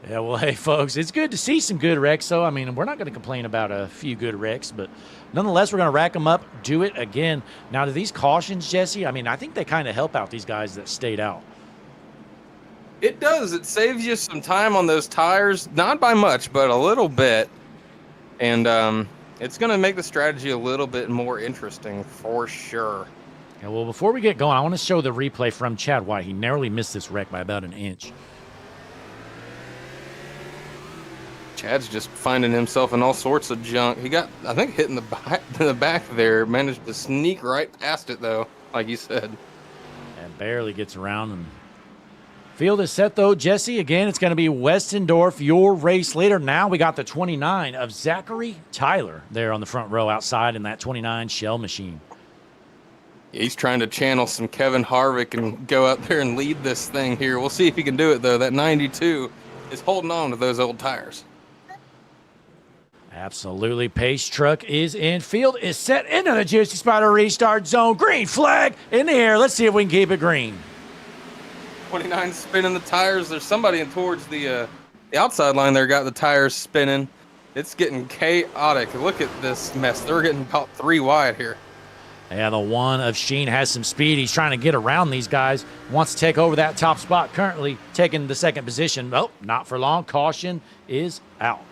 Yeah, well, hey, folks, it's good to see some good wrecks. So, I mean, we're not going to complain about a few good wrecks, but nonetheless, we're going to rack them up, do it again. Now, do these cautions, Jesse, I mean, I think they kind of help out these guys that stayed out. It does. It saves you some time on those tires. Not by much, but a little bit. And it's going to make the strategy a little bit more interesting for sure. Yeah, well, before we get going, I want to show the replay from Chad White. He narrowly missed this wreck by about an inch. Chad's just finding himself in all sorts of junk. He got, I think, hit in the back there. Managed to sneak right past it, though, like you said. And barely gets around. And field is set, though. Jesse, again, it's going to be Westendorf, your race leader. Now we got the 29 of Zachary Tyler there on the front row outside in that 29 shell machine. Yeah, he's trying to channel some Kevin Harvick and go out there and lead this thing here. We'll see if he can do it, though. That 92 is holding on to those old tires. Absolutely. Pace truck is in. Field is set into the Juicy Spider restart zone. Green flag in the air. Let's see if we can keep it green. 29 spinning the tires. There's somebody in towards the outside line there got the tires spinning. It's getting chaotic. Look at this mess. They're getting about 3 wide here. Yeah, the one of Sheen has some speed. He's trying to get around these guys. Wants to take over that top spot. Currently taking the second position. Oh, not for long. Caution is out.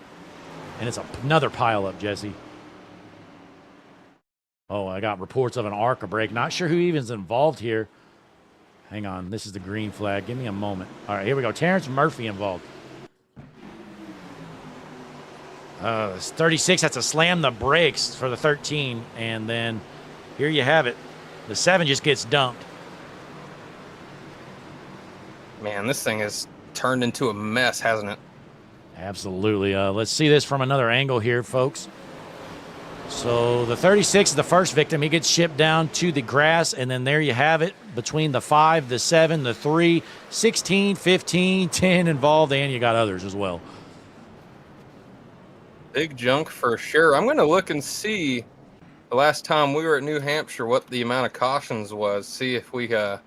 And it's another pile-up, Jesse. Oh, I got reports of an ARCA break. Not sure who even's involved here. hang on. This is the green flag. Give me a moment. All right, here we go. Terrence Murphy involved. 36 has to slam the brakes for the 13, and then here you have it. The 7 just gets dumped. Man, this thing has turned into a mess, hasn't it? Absolutely. Let's see this from another angle here, folks. So the 36 is the first victim. He gets shipped down to the grass, and then there you have it. Between the 5, the 7, the 3, 16, 15, 10 involved, and you got others as well. Big junk for sure. I'm going to look and see the last time we were at New Hampshire what the amount of cautions was. See if we've got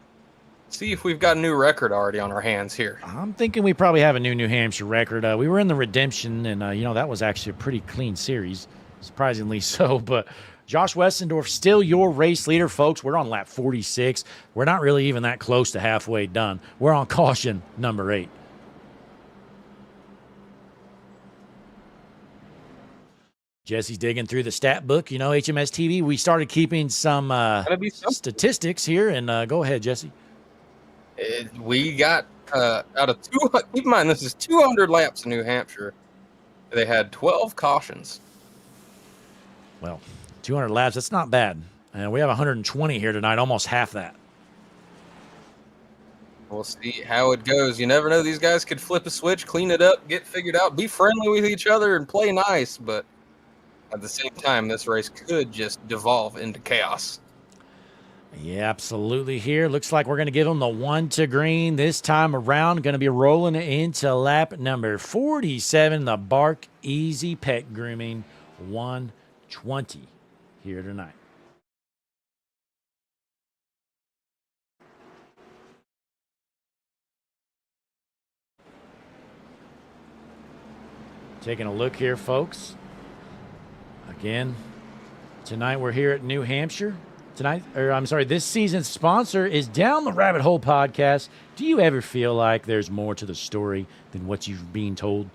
a new record already on our hands here. I'm thinking we probably have a New Hampshire record. We were in the Redemption, and that was actually a pretty clean series, surprisingly so. But Josh Westendorf, still your race leader, folks. We're on lap 46. We're not really even that close to halfway done. We're on caution number 8. Jesse's digging through the stat book. HMS TV, we started keeping some statistics here. And go ahead, Jesse. We got out of 200. Keep in mind, this is 200 laps in New Hampshire. They had 12 cautions. Well, 200 laps, that's not bad. And we have 120 here tonight, almost half that. We'll see how it goes. You never know. These guys could flip a switch, clean it up, get figured out, be friendly with each other, and play nice. But at the same time, this race could just devolve into chaos. Yeah, absolutely here. Looks like we're going to give them the 1 to green this time around. Going to be rolling into lap number 47, the Bark Easy Pet Grooming 120 here tonight. Taking a look here, folks. Again, tonight we're here at New Hampshire. This season's sponsor is Down the Rabbit Hole Podcast. Do you ever feel like there's more to the story than what you've been told?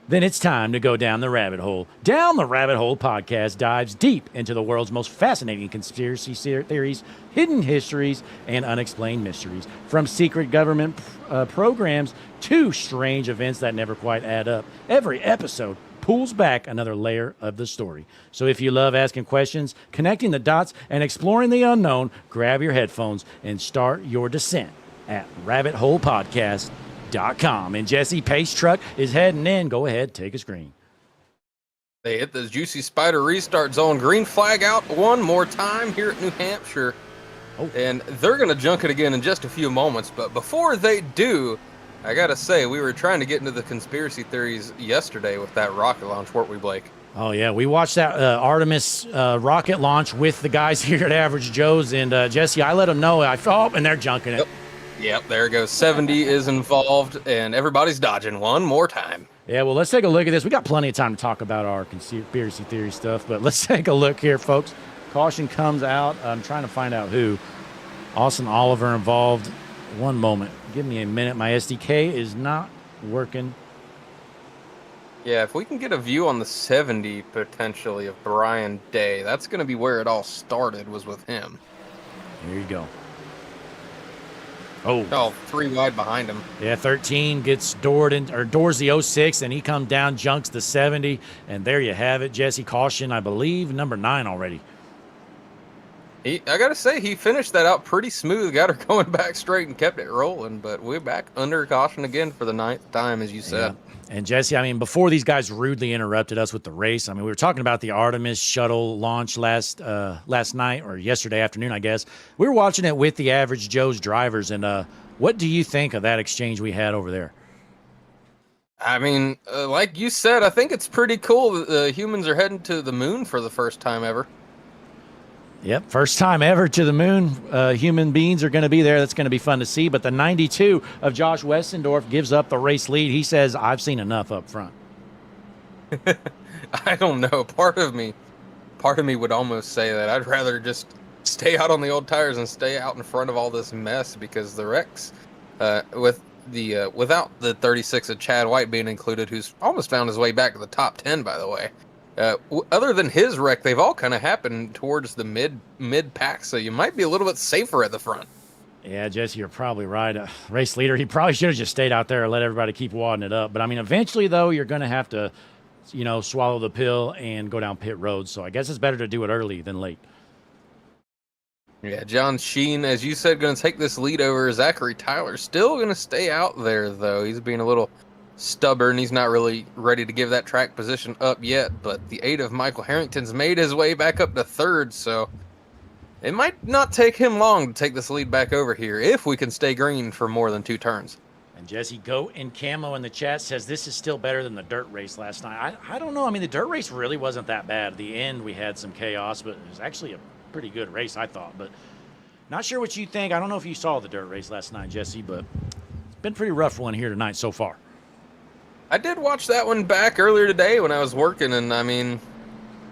Then it's time to go down the rabbit hole. Down the Rabbit Hole Podcast dives deep into the world's most fascinating conspiracy theories, hidden histories, and unexplained mysteries. From secret government programs to strange events that never quite add up. Every episode pulls back another layer of the story. So if you love asking questions, connecting the dots, and exploring the unknown, grab your headphones and start your descent at rabbitholepodcast.com. And Jesse Pace Truck is heading in. Go ahead, take a screen. They hit the Juicy Spider restart zone. Green flag out one more time here at New Hampshire. Oh. And they're going to junk it again in just a few moments. But before they do, I got to say, we were trying to get into the conspiracy theories yesterday with that rocket launch, weren't we, Blake? Oh, yeah. We watched that Artemis rocket launch with the guys here at Average Joe's. And, Jesse, I let them know. And they're junking it. Yep, there it goes. 70 is involved, and everybody's dodging one more time. Yeah, well, let's take a look at this. We got plenty of time to talk about our conspiracy theory stuff, but let's take a look here, folks. Caution comes out. I'm trying to find out who. Austin Oliver involved. One moment. Give me a minute. My SDK is not working. Yeah, if we can get a view on the 70 potentially of Brian Day, that's going to be where it all started, was with him. Here you go. Oh, 3 wide behind him. Yeah, 13 gets doors the 06, and he comes down, junks the 70, and there you have it. Jesse, caution, I believe, number 9 already. I got to say, he finished that out pretty smooth, got her going back straight and kept it rolling, but we're back under caution again for the 9th time, as you said. Yeah. And Jesse, before these guys rudely interrupted us with the race, we were talking about the Artemis shuttle launch last night, or yesterday afternoon, I guess. We were watching it with the Average Joe's drivers, and what do you think of that exchange we had over there? Like you said, I think it's pretty cool that humans are heading to the moon for the first time ever. Yep, first time ever to the moon. Human beings are going to be there. That's going to be fun to see. But the 92 of Josh Westendorf gives up the race lead. He says, I've seen enough up front. I don't know. Part of me would almost say that I'd rather just stay out on the old tires and stay out in front of all this mess, because the wrecks, without the 36 of Chad White being included, who's almost found his way back to the top 10, by the way. Other than his wreck, they've all kind of happened towards the mid pack, so you might be a little bit safer at the front. Yeah, Jesse, you're probably right. Race leader, he probably should have just stayed out there and let everybody keep wadding it up. But, I mean, eventually, though, you're going to have to, swallow the pill and go down pit road. So I guess it's better to do it early than late. Yeah, John Sheen, as you said, going to take this lead over Zachary Tyler. Still going to stay out there, though. He's being a little stubborn. He's not really ready to give that track position up yet. But the 8 of Michael Harrington's made his way back up to 3rd, so it might not take him long to take this lead back over here if we can stay green for more than 2 turns. And Jesse Goat in camo in the chat says this is still better than the dirt race last night. I don't know. I mean, the dirt race really wasn't that bad. At the end, we had some chaos, but it was actually a pretty good race, I thought. But not sure what you think. I don't know if you saw the dirt race last night, Jesse, but it's been a pretty rough one here tonight so far. I did watch that one back earlier today when I was working, and I mean,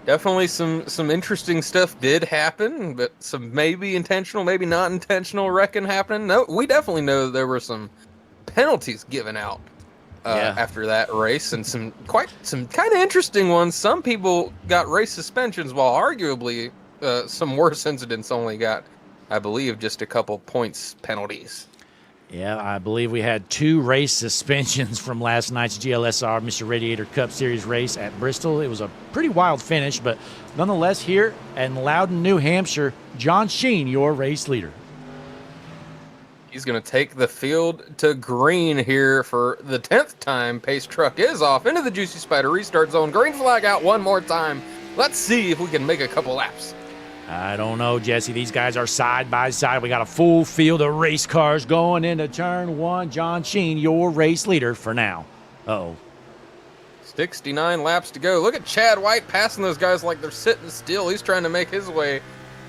definitely some interesting stuff did happen, but some maybe intentional, maybe not intentional wrecking happening. No, we definitely know there were some penalties given out after that race, and some kind of interesting ones. Some people got race suspensions, while arguably some worse incidents only got, I believe, just a couple points penalties. Yeah, I believe we had 2 race suspensions from last night's GLSR Mr. Radiator Cup Series race at Bristol. It was a pretty wild finish, but nonetheless, here in Loudon, New Hampshire, John Sheen, your race leader. He's going to take the field to green here for the 10th time. Pace truck is off into the Juicy Spider restart zone. Green flag out one more time. Let's see if we can make a couple laps. I don't know, Jesse. These guys are side by side. We got a full field of race cars going into turn 1. John Sheen, your race leader for now. Uh-oh. 69 laps to go. Look at Chad White passing those guys like they're sitting still. He's trying to make his way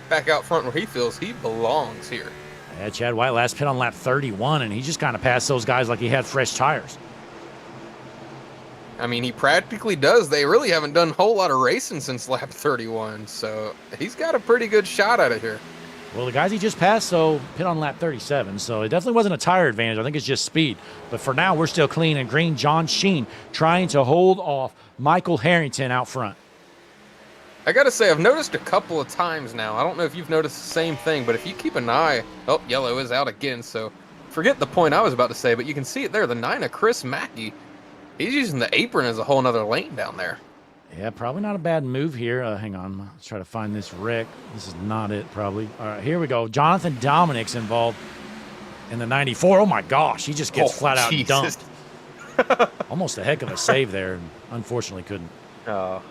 back out front where he feels he belongs here. Yeah, Chad White last pit on lap 31, and he just kind of passed those guys like he had fresh tires. I mean, he practically does. They really haven't done a whole lot of racing since lap 31, so he's got a pretty good shot at it here. Well, the guys he just passed, so pit on lap 37, so it definitely wasn't a tire advantage. I think it's just speed. But for now, we're still clean and green. John Sheen trying to hold off Michael Harrington out front. I got to say, I've noticed a couple of times now. I don't know if you've noticed the same thing, but if you keep an eye... Oh, yellow is out again, so forget the point I was about to say, but you can see it there. The 9 of Chris Mackey. He's using the apron as a whole nother lane down there. Yeah, probably not a bad move here. Hang on. Let's try to find this wreck. This is not it, probably. All right, here we go. Jonathan Dominic's involved in the 94. Oh, my gosh. He just gets flat out dumped. Almost a heck of a save there, and unfortunately couldn't. Oh.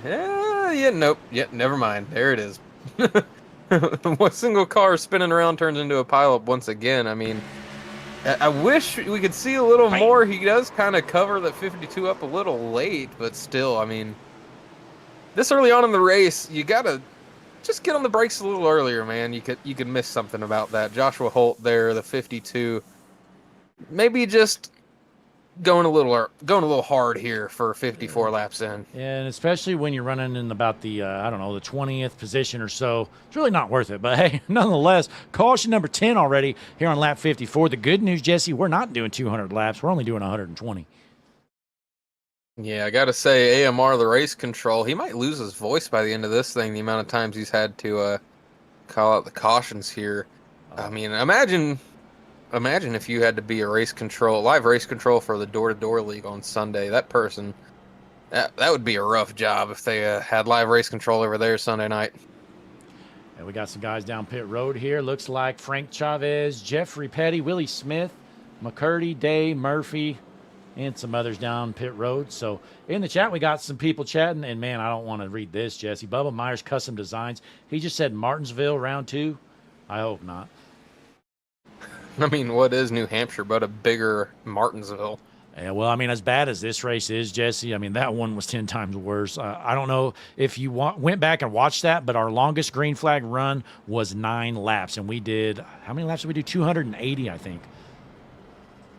Nope. Yeah, never mind. There it is. One single car spinning around turns into a pileup once again. I mean, I wish we could see a little more. He does kind of cover that 52 up a little late, but still, I mean, this early on in the race, you gotta just get on the brakes a little earlier, man. You could miss something about that. Joshua Holt there, the 52, maybe just going a little hard here for 54 laps in. Yeah, and especially when you're running in about the, the 20th position or so. It's really not worth it. But, hey, nonetheless, caution number 10 already here on lap 54. The good news, Jesse, we're not doing 200 laps. We're only doing 120. Yeah, I got to say, AMR, the race control, he might lose his voice by the end of this thing, the amount of times he's had to call out the cautions here. I mean, imagine if you had to be a live race control for the door-to-door league on Sunday. That person, that would be a rough job if they had live race control over there Sunday night. And we got some guys down pit road here. Looks like Frank Chavez, Jeffrey Petty, Willie Smith, McCurdy, Day, Murphy, and some others down pit road. So in the chat, we got some people chatting. And, man, I don't want to read this, Jesse. Bubba Myers Custom Designs. He just said Martinsville, round 2. I hope not. I mean, what is New Hampshire but a bigger Martinsville? Yeah, well, I mean, as bad as this race is, Jesse, I mean, that one was 10 times worse. I don't know if you went back and watched that, but our longest green flag run was 9 laps. And we did, how many laps did we do? 280, I think.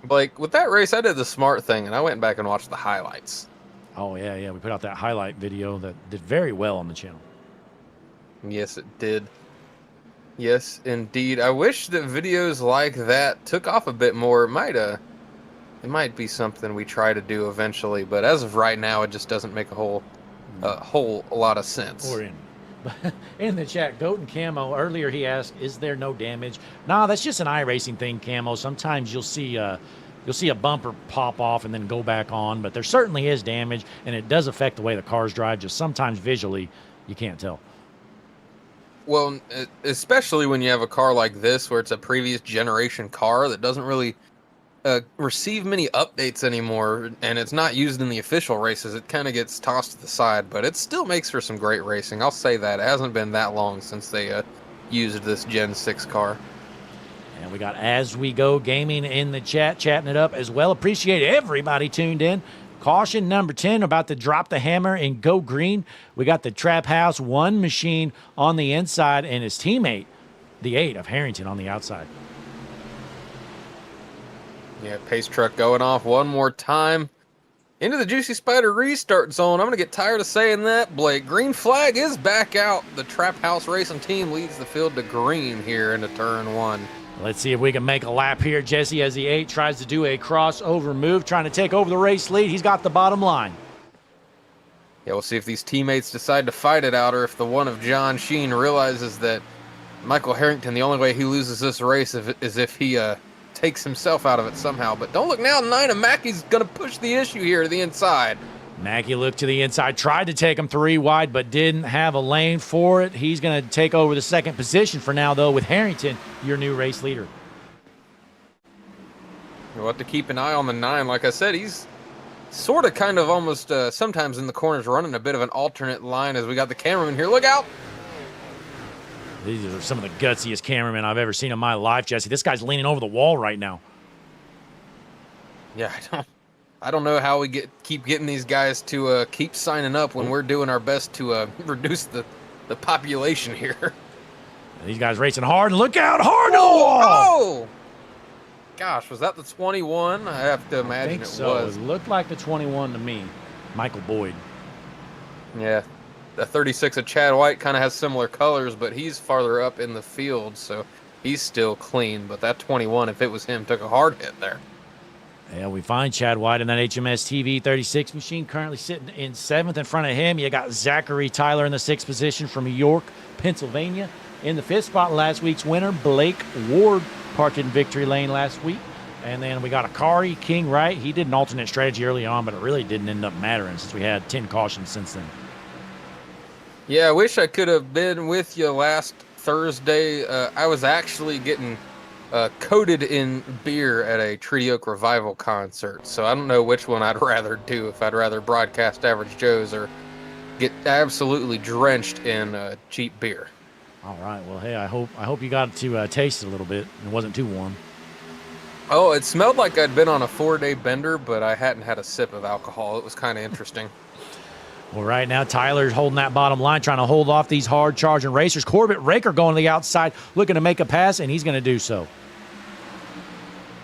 Like, with that race, I did the smart thing, and I went back and watched the highlights. Oh, yeah. We put out that highlight video that did very well on the channel. Yes, it did. Yes, indeed. I wish that videos like that took off a bit more. It might be something we try to do eventually, but as of right now, it just doesn't make a whole lot of sense. Or in In the chat, Goat and Camo, earlier he asked, is there no damage? Nah, that's just an iRacing thing, Camo. Sometimes you'll see a bumper pop off and then go back on, but there certainly is damage, and it does affect the way the cars drive. Just sometimes visually, you can't tell. Well, especially when you have a car like this, where it's a previous generation car that doesn't really receive many updates anymore, and it's not used in the official races. It kind of gets tossed to the side, but it still makes for some great racing. I'll say that. It hasn't been that long since they used this Gen 6 car. And we got As We Go Gaming in the chat, chatting it up as well. Appreciate everybody tuned in. Caution number 10, about to drop the hammer and go green. We got the Trap House 1 machine on the inside and his teammate, the 8 of Harrington, on the outside. Yeah, pace truck going off one more time. Into the Juicy Spider restart zone. I'm going to get tired of saying that, Blake. Green flag is back out. The Trap House Racing team leads the field to green here into turn 1. Let's see if we can make a lap here, Jesse, as the 8 tries to do a crossover move, trying to take over the race lead. He's got the bottom line. Yeah, we'll see if these teammates decide to fight it out, or if the one of John Sheen realizes that Michael Harrington, the only way he loses this race is if he takes himself out of it somehow. But don't look now, 9 of Mackey's going to push the issue here to the inside. Mackey looked to the inside, tried to take him 3 wide, but didn't have a lane for it. He's going to take over the second position for now, though, with Harrington, your new race leader. We'll have to keep an eye on the 9. Like I said, he's sort of kind of almost sometimes in the corners running a bit of an alternate line as we got the cameraman here. Look out! These are some of the gutsiest cameramen I've ever seen in my life, Jesse. This guy's leaning over the wall right now. Yeah, I don't know how we keep getting these guys to keep signing up when we're doing our best to reduce the population here. These guys racing hard. Look out, hard to the wall! Oh! Gosh, was that the 21? I have to imagine I think so. Was. It looked like the 21 to me. Michael Boyd. Yeah. The 36 of Chad White kind of has similar colors, but he's farther up in the field, so he's still clean. But that 21, if it was him, took a hard hit there. Yeah, we find Chad White in that HMS TV 36 machine, currently sitting in 7th. In front of him, you got Zachary Tyler in the 6th position from York, Pennsylvania. In the 5th spot, last week's winner, Blake Ward, parked in victory lane last week. And then we got Akari King Wright. He did an alternate strategy early on, but it really didn't end up mattering since we had 10 cautions since then. Yeah, I wish I could have been with you last Thursday. I was actually getting coated in beer at a Treaty Oak Revival concert, so I don't know which one I'd rather do, if I'd rather broadcast Average Joe's or get absolutely drenched in cheap beer. All right. Well, hey, I hope you got to taste it a little bit. It wasn't too warm. Oh, it smelled like I'd been on a 4-day bender, but I hadn't had a sip of alcohol. It was kind of interesting. Well, right now, Tyler's holding that bottom line, trying to hold off these hard-charging racers. Corbett Raker going to the outside, looking to make a pass, and he's going to do so.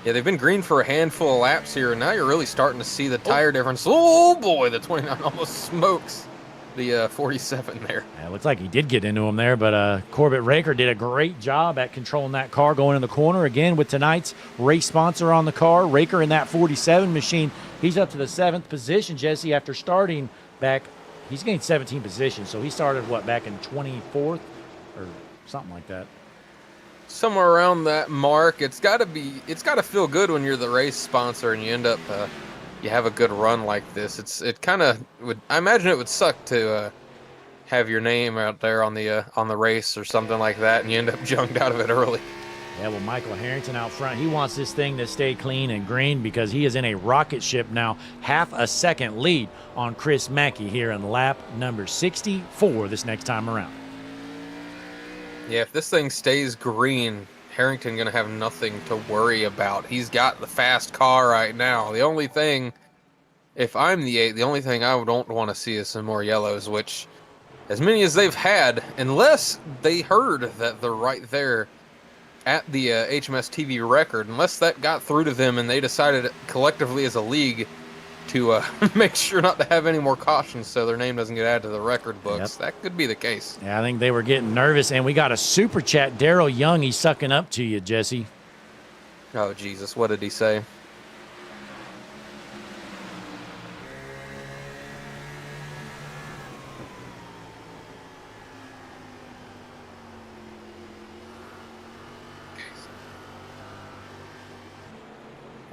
Yeah, they've been green for a handful of laps here, and now you're really starting to see the tire difference. Oh, boy, the 29 almost smokes the 47 there. Yeah, it looks like he did get into him there, but Corbett Raker did a great job at controlling that car going in the corner. Again, with tonight's race sponsor on the car, Raker in that 47 machine. He's up to the 7th position, Jesse, after starting back. He's gained 17 positions, so he started, back in 24th or something like that. Somewhere around that mark. It's got to feel good when you're the race sponsor and you end up you have a good run like this. It kind of would, I imagine it would suck to have your name out there on the race or something like that, and you end up junked out of it early. Yeah, well, Michael Harrington out front, he wants this thing to stay clean and green because he is in a rocket ship now, half a second lead on Chris Mackey here in lap number 64 this next time around. Yeah, if this thing stays green, Harrington going to have nothing to worry about. He's got the fast car right now. The only thing, if I'm the 8, the only thing I don't want to see is some more yellows, which, as many as they've had, unless they heard that they're right there at the HMS TV record, unless that got through to them and they decided collectively as a league to make sure not to have any more cautions so their name doesn't get added to the record books. Yep. That could be the case. Yeah, I think they were getting nervous, and we got a super chat. Daryl Young, he's sucking up to you, Jesse. Oh, Jesus, what did he say?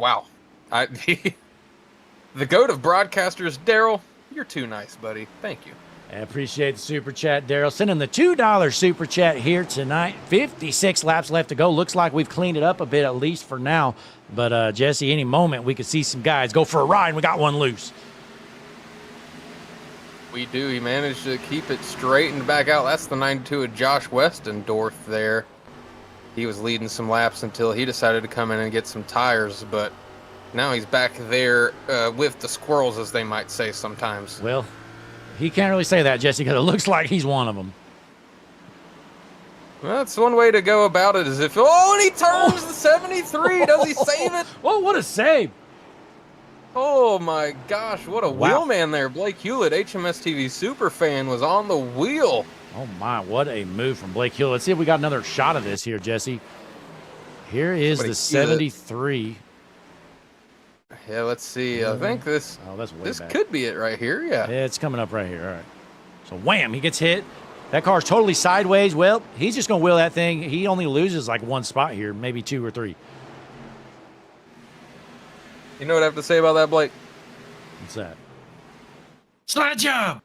Wow. The goat of broadcasters, Daryl, you're too nice, buddy. Thank you. I appreciate the super chat, Daryl. Sending the $2 super chat here tonight. 56 laps left to go. Looks like we've cleaned it up a bit, at least for now. But, Jesse, any moment we could see some guys go for a ride, and we got one loose. We do. He managed to keep it straightened back out. That's the 92 of Josh Westendorf there. He was leading some laps until he decided to come in and get some tires, but now he's back there with the squirrels, as they might say sometimes. Well, he can't really say that, Jesse, because it looks like he's one of them. Well, that's one way to go about it, is if... Oh, and he turns the 73. Does he save it? Oh, what a save. Oh, my gosh. What a Wow. wheelman there. Blake Hewlett, HMS TV superfan, was on the wheel. Oh, my, what a move from Blake Hill. Let's see if we got another shot of this here, Jesse. Here is the 73. Yeah, let's see. I think this Oh, that's way this back. could be it right here. Yeah. Yeah, it's coming up right here. All right. So, wham, he gets hit. That car's totally sideways. Well, he's just going to wheel that thing. He only loses like one spot here, maybe 2 or 3. You know what I have to say about that, Blake? What's that? Slide job.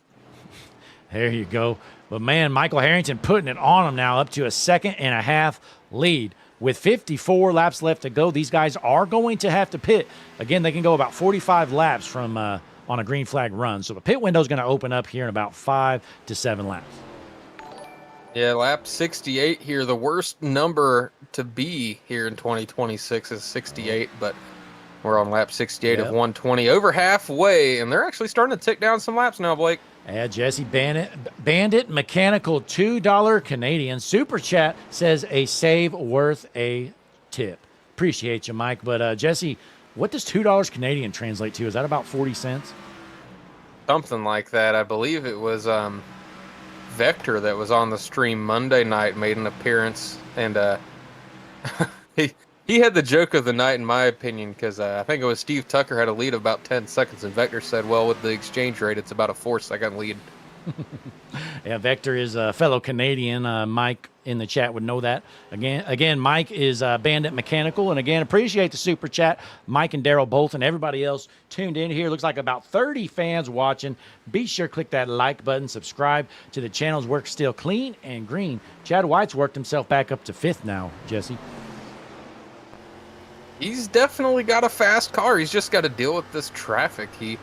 There you go. But, man, Michael Harrington putting it on him now, up to a 2.5 lead. With 54 laps left to go, these guys are going to have to pit. Again, they can go about 45 laps from on a green flag run. So the pit window is going to open up here in about 5 to 7 laps. Yeah, lap 68 here. The worst number to be here in 2026 is 68, but we're on lap 68 of 120, over halfway, and they're actually starting to tick down some laps now, Blake. Yeah, Jesse Bandit Mechanical, $2 Canadian. Super Chat says a save worth a tip. Appreciate you, Mike. But, Jesse, what does $2 Canadian translate to? Is that about 40 cents? Something like that. I believe it was Vector that was on the stream Monday night, made an appearance, and he had the joke of the night, in my opinion, because I think it was Steve Tucker had a lead of about 10 seconds, and Vector said, well, with the exchange rate, it's about a 4-second lead. Yeah, Vector is a fellow Canadian. Mike in the chat would know that. Again, Mike is Bandit Mechanical. And again, appreciate the super chat. Mike and Daryl both and everybody else tuned in here. Looks like about 30 fans watching. Be sure to click that like button. Subscribe to the channel's work still clean and green. Chad White's worked himself back up to 5th now, Jesse. He's definitely got a fast car. He's just got to deal with this traffic. He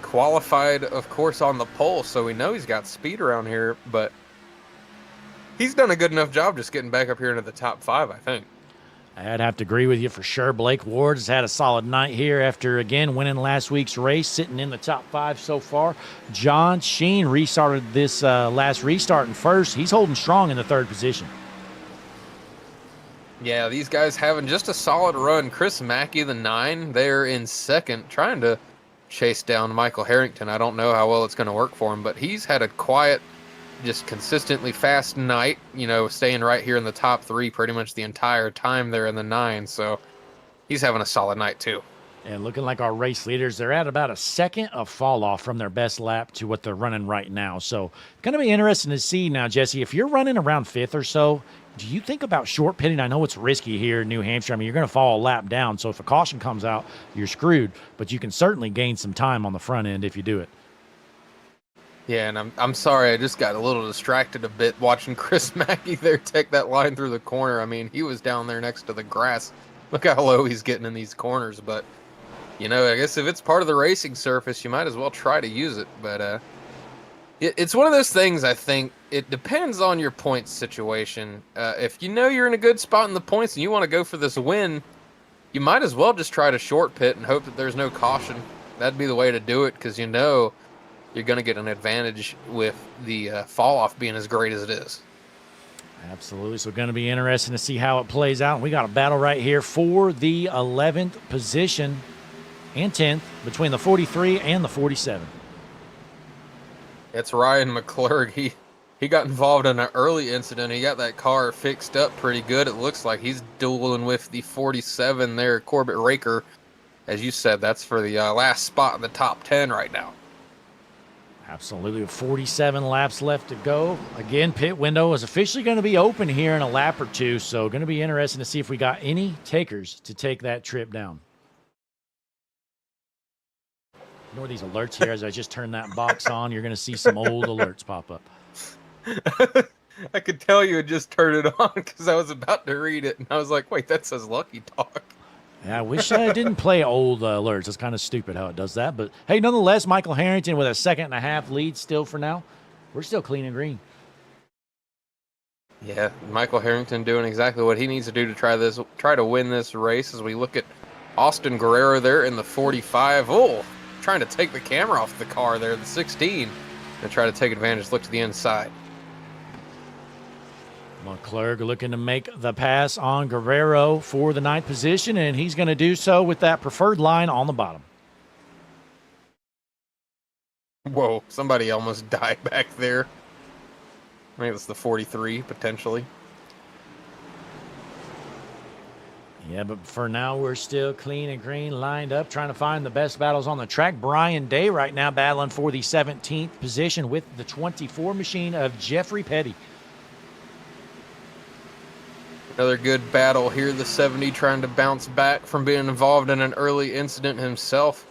qualified, of course, on the pole, so we know he's got speed around here, but he's done a good enough job just getting back up here into the top 5, I think. I'd have to agree with you for sure. Blake Ward has had a solid night here after, again, winning last week's race, sitting in the top 5 so far. John Sheen restarted this last restart in first. He's holding strong in the 3rd position. Yeah, these guys having just a solid run. Chris Mackey, the 9, there in 2nd, trying to chase down Michael Harrington. I don't know how well it's going to work for him, but he's had a quiet, just consistently fast night, staying right here in the top 3 pretty much the entire time there in the 9, so he's having a solid night too. And looking like our race leaders, they're at about a second of fall off from their best lap to what they're running right now. So going to be interesting to see now, Jesse, if you're running around 5th or so, do you think about short pitting? I know it's risky here in New Hampshire. I mean, you're going to fall a lap down. So if a caution comes out, you're screwed. But you can certainly gain some time on the front end if you do it. Yeah, and I'm sorry, I just got a little distracted a bit watching Chris Mackey there take that line through the corner. I mean, he was down there next to the grass. Look how low he's getting in these corners. But, I guess if it's part of the racing surface, you might as well try to use it. But it's one of those things, I think, it depends on your points situation. If you're in a good spot in the points and you want to go for this win, you might as well just try to short pit and hope that there's no caution. That'd be the way to do it, because you're going to get an advantage with the fall-off being as great as it is. Absolutely. So going to be interesting to see how it plays out. We got a battle right here for the 11th position and 10th between the 43 and the 47. It's Ryan McClurg. He got involved in an early incident. He got that car fixed up pretty good. It looks like he's dueling with the 47 there, Corbett Raker. As you said, that's for the last spot in the top 10 right now. Absolutely. 47 laps left to go. Again, pit window is officially going to be open here in a lap or two, so going to be interesting to see if we got any takers to take that trip down. Ignore these alerts here. As I just turn that box on, you're going to see some old alerts pop up. I could tell you had just turned it on because I was about to read it, and I was like, wait, that says Lucky Talk. Yeah, I wish I didn't play old alerts. It's kind of stupid how it does that. But, hey, nonetheless, Michael Harrington with a 2.5 lead still for now. We're still clean and green. Yeah, Michael Harrington doing exactly what he needs to do to try to win this race. As we look at Austin Guerrero there in the 45. Oh, trying to take the camera off the car there, the 16, and try to take advantage. Look to the inside. McClurg looking to make the pass on Guerrero for the 9th position, and he's going to do so with that preferred line on the bottom. Whoa, somebody almost died back there. I think it's the 43, potentially. Yeah, but for now, we're still clean and green, lined up, trying to find the best battles on the track. Brian Day right now battling for the 17th position with the 24 machine of Jeffrey Petty. Another good battle here. The 70 trying to bounce back from being involved in an early incident himself.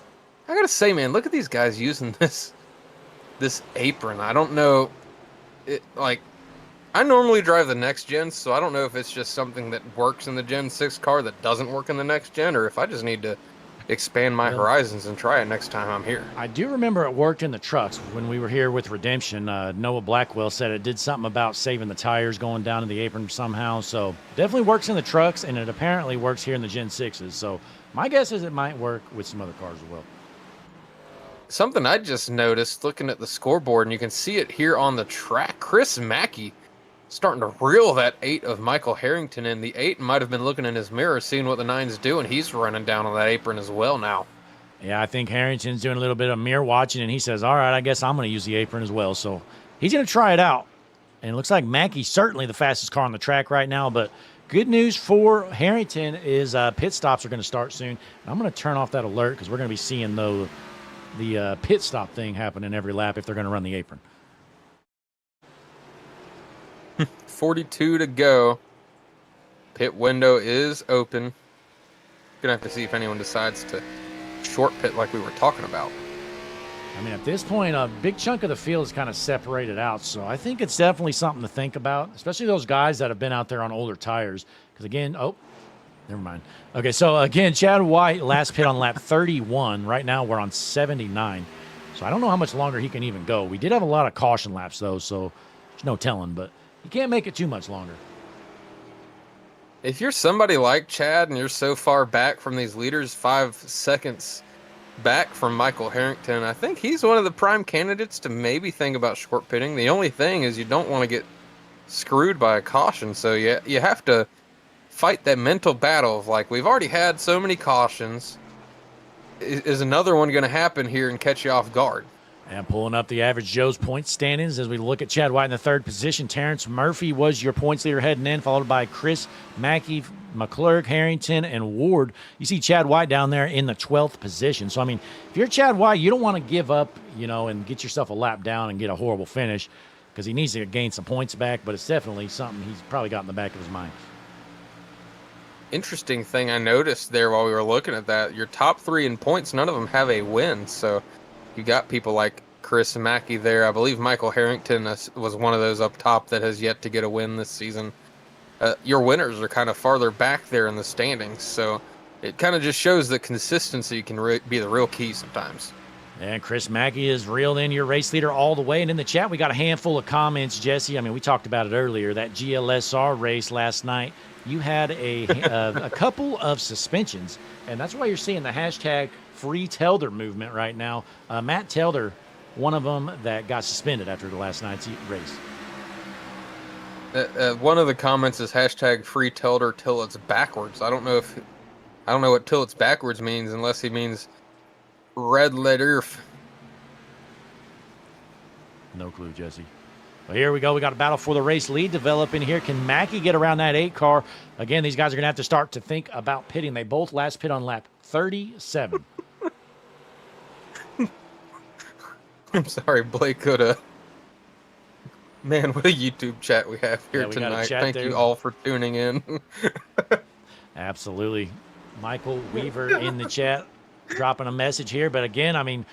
I gotta say, man, look at these guys using this apron. I don't know. I normally drive the next gen, so I don't know if it's just something that works in the Gen 6 car that doesn't work in the next gen, or if I just need to expand my horizons and try it next time I'm here. I do remember it worked in the trucks when we were here with Redemption. Noah Blackwell said it did something about saving the tires going down to the apron somehow. So definitely works in the trucks, and it apparently works here in the Gen 6s. So my guess is it might work with some other cars as well. Something I just noticed looking at the scoreboard, and you can see it here on the track. Chris Mackey starting to reel that 8 of Michael Harrington in. The 8 might have been looking in his mirror, seeing what the 9's doing. He's running down on that apron as well now. Yeah, I think Harrington's doing a little bit of mirror watching, and he says, all right, I guess I'm going to use the apron as well. So he's going to try it out. And it looks like Mackey's certainly the fastest car on the track right now. But good news for Harrington is pit stops are going to start soon. I'm going to turn off that alert because we're going to be seeing the pit stop thing happening every lap if they're going to run the apron. 42 to go. Pit window is open. Gonna have to see if anyone decides to short pit like we were talking about. I mean, at this point, a big chunk of the field is kind of separated out, so I think it's definitely something to think about, especially those guys that have been out there on older tires. Because again, never mind. Okay, so again, Chad White last pit on lap 31. Right now, we're on 79. So I don't know how much longer he can even go. We did have a lot of caution laps, though, so there's no telling, but you can't make it too much longer. If you're somebody like Chad and you're so far back from these leaders, 5 seconds back from Michael Harrington, I think he's one of the prime candidates to maybe think about short pitting. The only thing is you don't want to get screwed by a caution, so you have to fight that mental battle of like, we've already had so many cautions. Is another one going to happen here and catch you off guard? And pulling up the average Joe's point standings as we look at Chad White in the 3rd position. Terrence Murphy was your points leader heading in, followed by Chris Mackey, McClurg, Harrington, and Ward. You see Chad White down there in the 12th position. So, I mean, if you're Chad White, you don't want to give up, and get yourself a lap down and get a horrible finish because he needs to gain some points back, but it's definitely something he's probably got in the back of his mind. Interesting thing I noticed there while we were looking at that, your top 3 in points, none of them have a win, so you got people like Chris Mackey there. I believe Michael Harrington was one of those up top that has yet to get a win this season. Your winners are kind of farther back there in the standings, so it kind of just shows that consistency can be the real key sometimes. And Chris Mackey is reeled in your race leader all the way. And in the chat, we got a handful of comments, Jesse. I mean, we talked about it earlier, that GLSR race last night. You had a couple of suspensions, and that's why you're seeing the hashtag Free Telder movement right now. Matt Telder, one of them that got suspended after the last night's race. One of the comments is hashtag Free Telder till it's backwards. I don't know what till it's backwards means unless he means red letter. No clue, Jesse. Well, here we go. We got a battle for the race lead developing here. Can Mackey get around that 8 car? Again, these guys are going to have to start to think about pitting. They both last pit on lap 37. I'm sorry, Blake could Man, what a YouTube chat we have here tonight. Thank you all for tuning in. Absolutely. Michael Weaver in the chat dropping a message here. But again, I mean,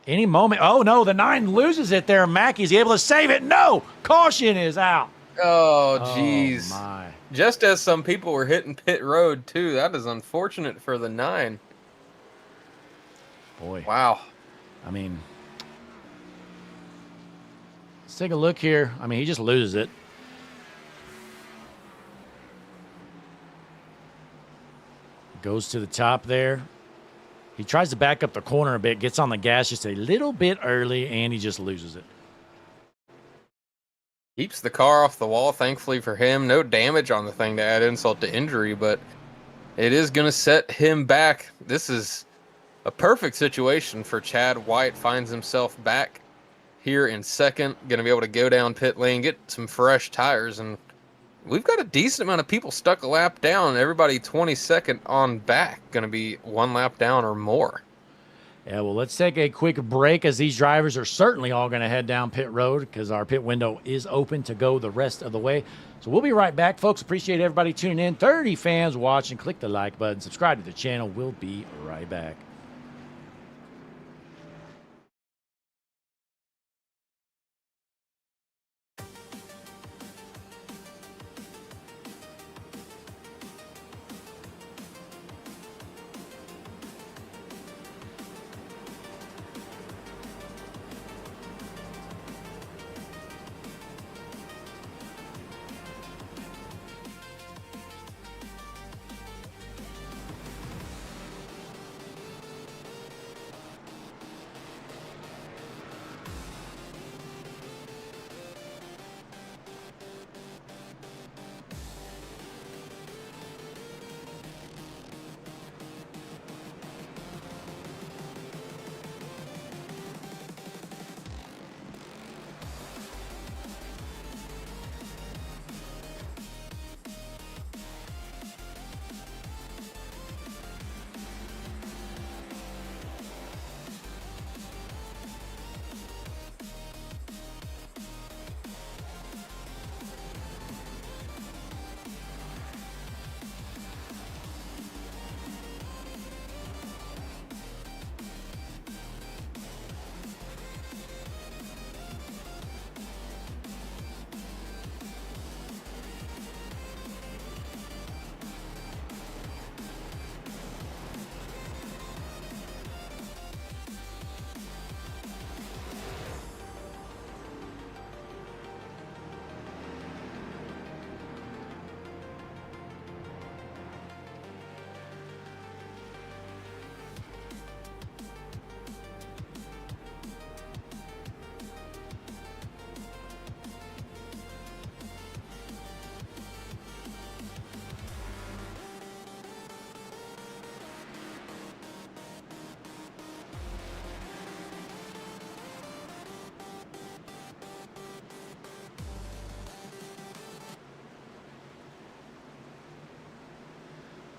Any moment. Oh, no, the 9 loses it there. Mackey's able to save it. No, caution is out. Oh, jeez. Oh, my. Just as some people were hitting pit road, too. That is unfortunate for the 9. Boy. Wow. I mean, let's take a look here. I mean, he just loses it. Goes to the top there. He tries to back up the corner a bit, gets on the gas just a little bit early, and he just loses it. Keeps the car off the wall, thankfully for him. No damage on the thing to add insult to injury, but it is going to set him back. This is a perfect situation for Chad White. Finds himself back here in second. Going to be able to go down pit lane, get some fresh tires, and we've got a decent amount of people stuck a lap down. Everybody 22nd on back. Going to be 1 lap down or more. Yeah, well, let's take a quick break as these drivers are certainly all going to head down pit road because our pit window is open to go the rest of the way. So we'll be right back, folks. Appreciate everybody tuning in. 30 fans watching. Click the like button. Subscribe to the channel. We'll be right back.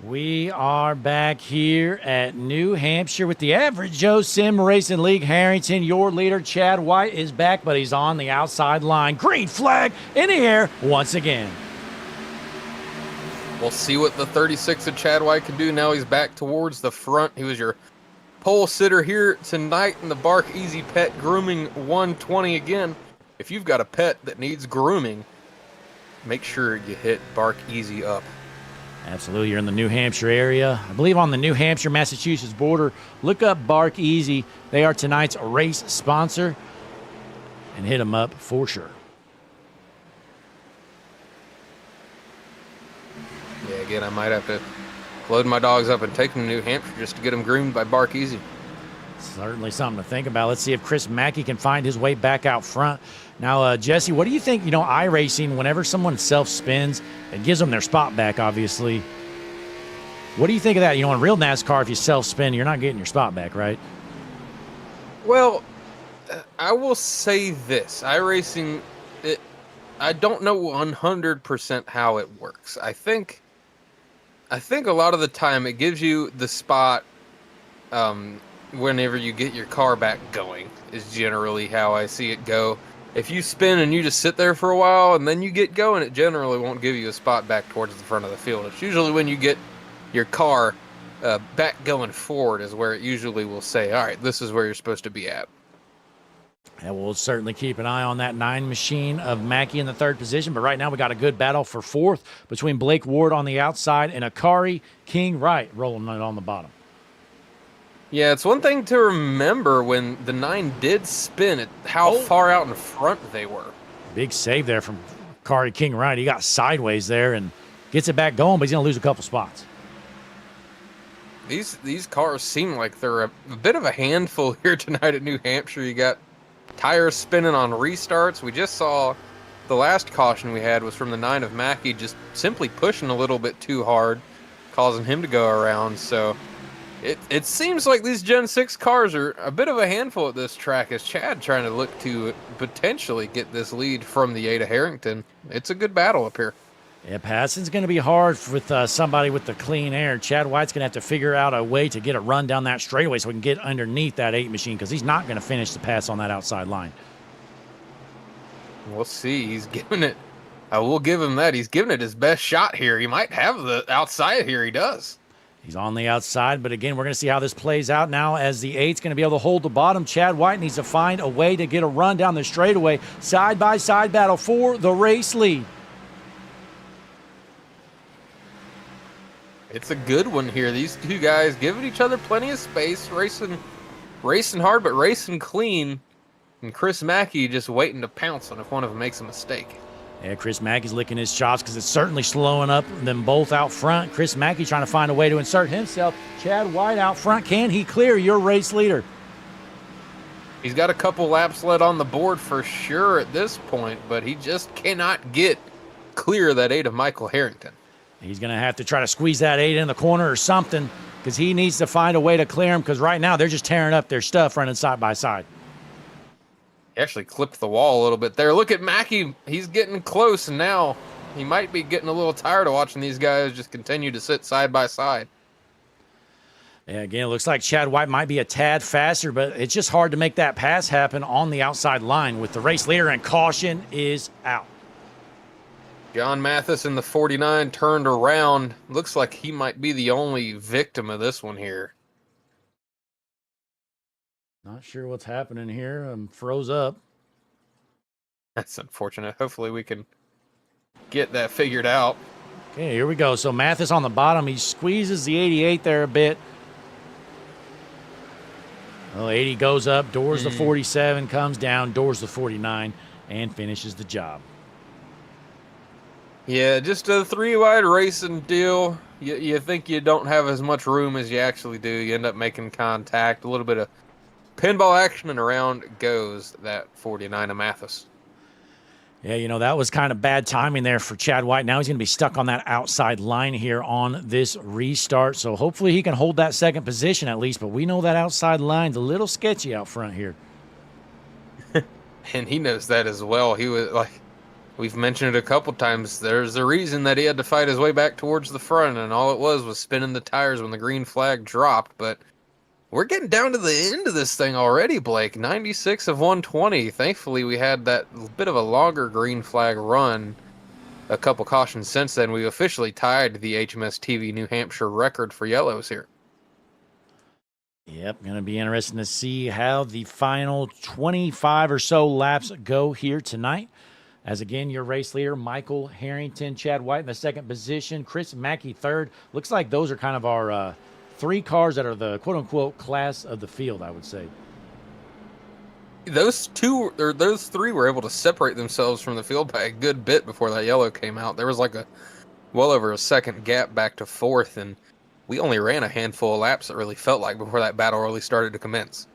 We are back here at New Hampshire with the Average Joe Sim Racing League. Harrington, your leader, Chad White, is back, but he's on the outside line. Green flag in the air once again. We'll see what the 36 of Chad White can do. Now he's back towards the front. He was your pole sitter here tonight in the Bark Easy Pet Grooming 120 again. If you've got a pet that needs grooming, make sure you hit Bark Easy up. Absolutely. You're in the New Hampshire area. I believe on the New Hampshire-Massachusetts border. Look up Bark Easy. They are tonight's race sponsor. And hit them up for sure. Yeah, again, I might have to load my dogs up and take them to New Hampshire just to get them groomed by Bark Easy. Certainly something to think about. Let's see if Chris Mackey can find his way back out front. Now, Jesse, what do you think? You know, iRacing, whenever someone self-spins, it gives them their spot back, obviously. What do you think of that? You know, in real NASCAR, if you self-spin, you're not getting your spot back, right? Well, I will say this. iRacing, I don't know 100% how it works. I think a lot of the time it gives you the spot whenever you get your car back going is generally how I see it go. If you spin and you just sit there for a while and then you get going, it generally won't give you a spot back towards the front of the field. It's usually when you get your car back going forward is where it usually will say, all right, this is where you're supposed to be at. And we'll certainly keep an eye on that 9 machine of Mackey in the 3rd position. But right now we got a good battle for 4th between Blake Ward on the outside and Akari King Wright rolling it on the bottom. Yeah, it's one thing to remember when the 9 did spin at how far out in front they were. Big save there from Akari King Wright. He got sideways there and gets it back going, but he's going to lose a couple spots. These cars seem like they're a bit of a handful here tonight at New Hampshire. You got tires spinning on restarts. We just saw the last caution we had was from the 9 of Mackey just simply pushing a little bit too hard, causing him to go around. So it seems like these Gen 6 cars are a bit of a handful at this track, as Chad trying to look to potentially get this lead from the 8 of Harrington. It's a good battle up here. Yeah, passing's going to be hard with somebody with the clean air. Chad White's going to have to figure out a way to get a run down that straightaway so we can get underneath that 8 machine, because he's not going to finish the pass on that outside line. We'll see. He's giving it. I will give him that. He's giving it his best shot here. He might have the outside here. He does. He's on the outside, but again, we're going to see how this plays out now as the 8's going to be able to hold the bottom. Chad White needs to find a way to get a run down the straightaway. Side-by-side battle for the race lead. It's a good one here. These two guys giving each other plenty of space, racing hard, but racing clean. And Chris Mackey just waiting to pounce on if one of them makes a mistake. Yeah, Chris Mackey's licking his chops because it's certainly slowing up them both out front. Chris Mackey trying to find a way to insert himself. Chad White out front. Can he clear your race leader? He's got a couple laps left on the board for sure at this point, but he just cannot get clear of that 8 of Michael Harrington. He's going to have to try to squeeze that 8 in the corner or something, because he needs to find a way to clear him, because right now they're just tearing up their stuff running side by side. He actually clipped the wall a little bit there. Look at Mackey. He's getting close, and now he might be getting a little tired of watching these guys just continue to sit side by side. Yeah, again, it looks like Chad White might be a tad faster, but it's just hard to make that pass happen on the outside line with the race leader, and caution is out. John Mathis in the 49 turned around. Looks like he might be the only victim of this one here. Not sure what's happening here. Froze up. That's unfortunate. Hopefully we can get that figured out. Okay, here we go. So Mathis on the bottom. He squeezes the 88 there a bit. Well, 80 goes up, doors the 47, comes down, doors the 49, and finishes the job. Yeah, just a 3-wide racing deal. You think you don't have as much room as you actually do. You end up making contact. A little bit of pinball action, and around goes that 49 of Mathis. Yeah, you know, that was kind of bad timing there for Chad White. Now he's going to be stuck on that outside line here on this restart. So hopefully he can hold that second position at least. But we know that outside line's a little sketchy out front here. And he knows that as well. He was like, we've mentioned it a couple times. There's a reason that he had to fight his way back towards the front, and all it was spinning the tires when the green flag dropped. But we're getting down to the end of this thing already, Blake. 96 of 120. Thankfully, we had that bit of a longer green flag run. A couple cautions since then. We officially tied the HMS TV New Hampshire record for yellows here. Yep, going to be interesting to see how the final 25 or so laps go here tonight. As again, your race leader, Michael Harrington, Chad White in the second position, Chris Mackey third. Looks like those are kind of our three cars that are the quote-unquote class of the field, I would say. Those three were able to separate themselves from the field by a good bit before that yellow came out. There was like well over a second gap back to fourth, and we only ran a handful of laps, it really felt like, before that battle really started to commence.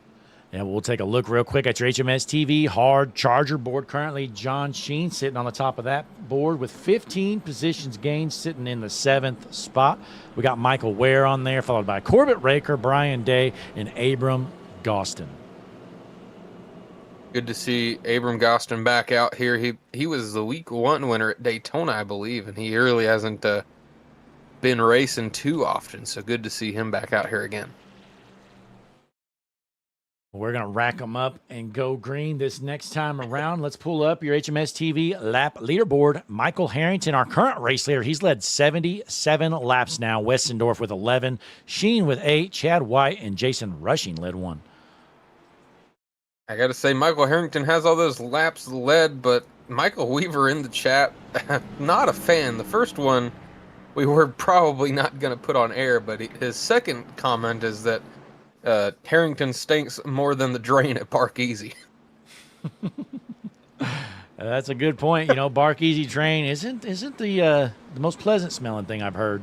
Yeah, we'll take a look real quick at your HMS TV hard charger board. Currently, John Sheen sitting on the top of that board with 15 positions gained, sitting in the 7th spot. We got Michael Ware on there, followed by Corbett Raker, Brian Day, and Abram Gostin. Good to see Abram Gostin back out here. He was the week 1 winner at Daytona, I believe, and he really hasn't been racing too often, so good to see him back out here again. We're going to rack them up and go green this next time around. Let's pull up your HMS TV lap leaderboard. Michael Harrington, our current race leader, he's led 77 laps now. Westendorf with 11, Sheen with 8, Chad White and Jason Rushing led 1. I got to say, Michael Harrington has all those laps led, but Michael Weaver in the chat, not a fan. The first one we were probably not going to put on air, but his second comment is that Harrington stinks more than the drain at Park Easy. That's a good point. You know, Bark Easy Train isn't the most pleasant smelling thing I've heard,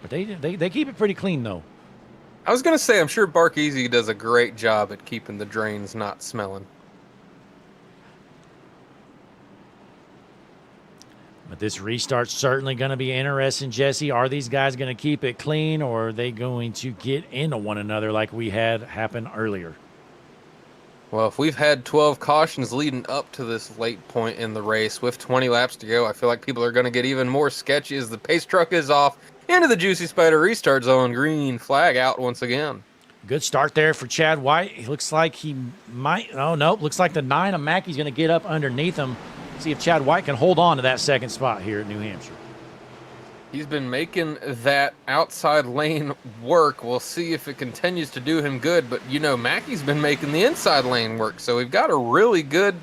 but they keep it pretty clean though. I was going to say, I'm sure Bark Easy does a great job at keeping the drains not smelling. But this restart's certainly going to be interesting, Jesse. Are these guys going to keep it clean, or are they going to get into one another like we had happen earlier? Well, if we've had 12 cautions leading up to this late point in the race with 20 laps to go, I feel like people are going to get even more sketchy as the pace truck is off into the Juicy Spider restart zone. Green flag out once again. Good start there for Chad White. It looks like he might. Oh, no. Looks like the 9 of Mackey's going to get up underneath him. See if Chad White can hold on to that second spot here at New Hampshire. He's been making that outside lane work. We'll see if it continues to do him good. But, you know, Mackey's been making the inside lane work. So we've got a really good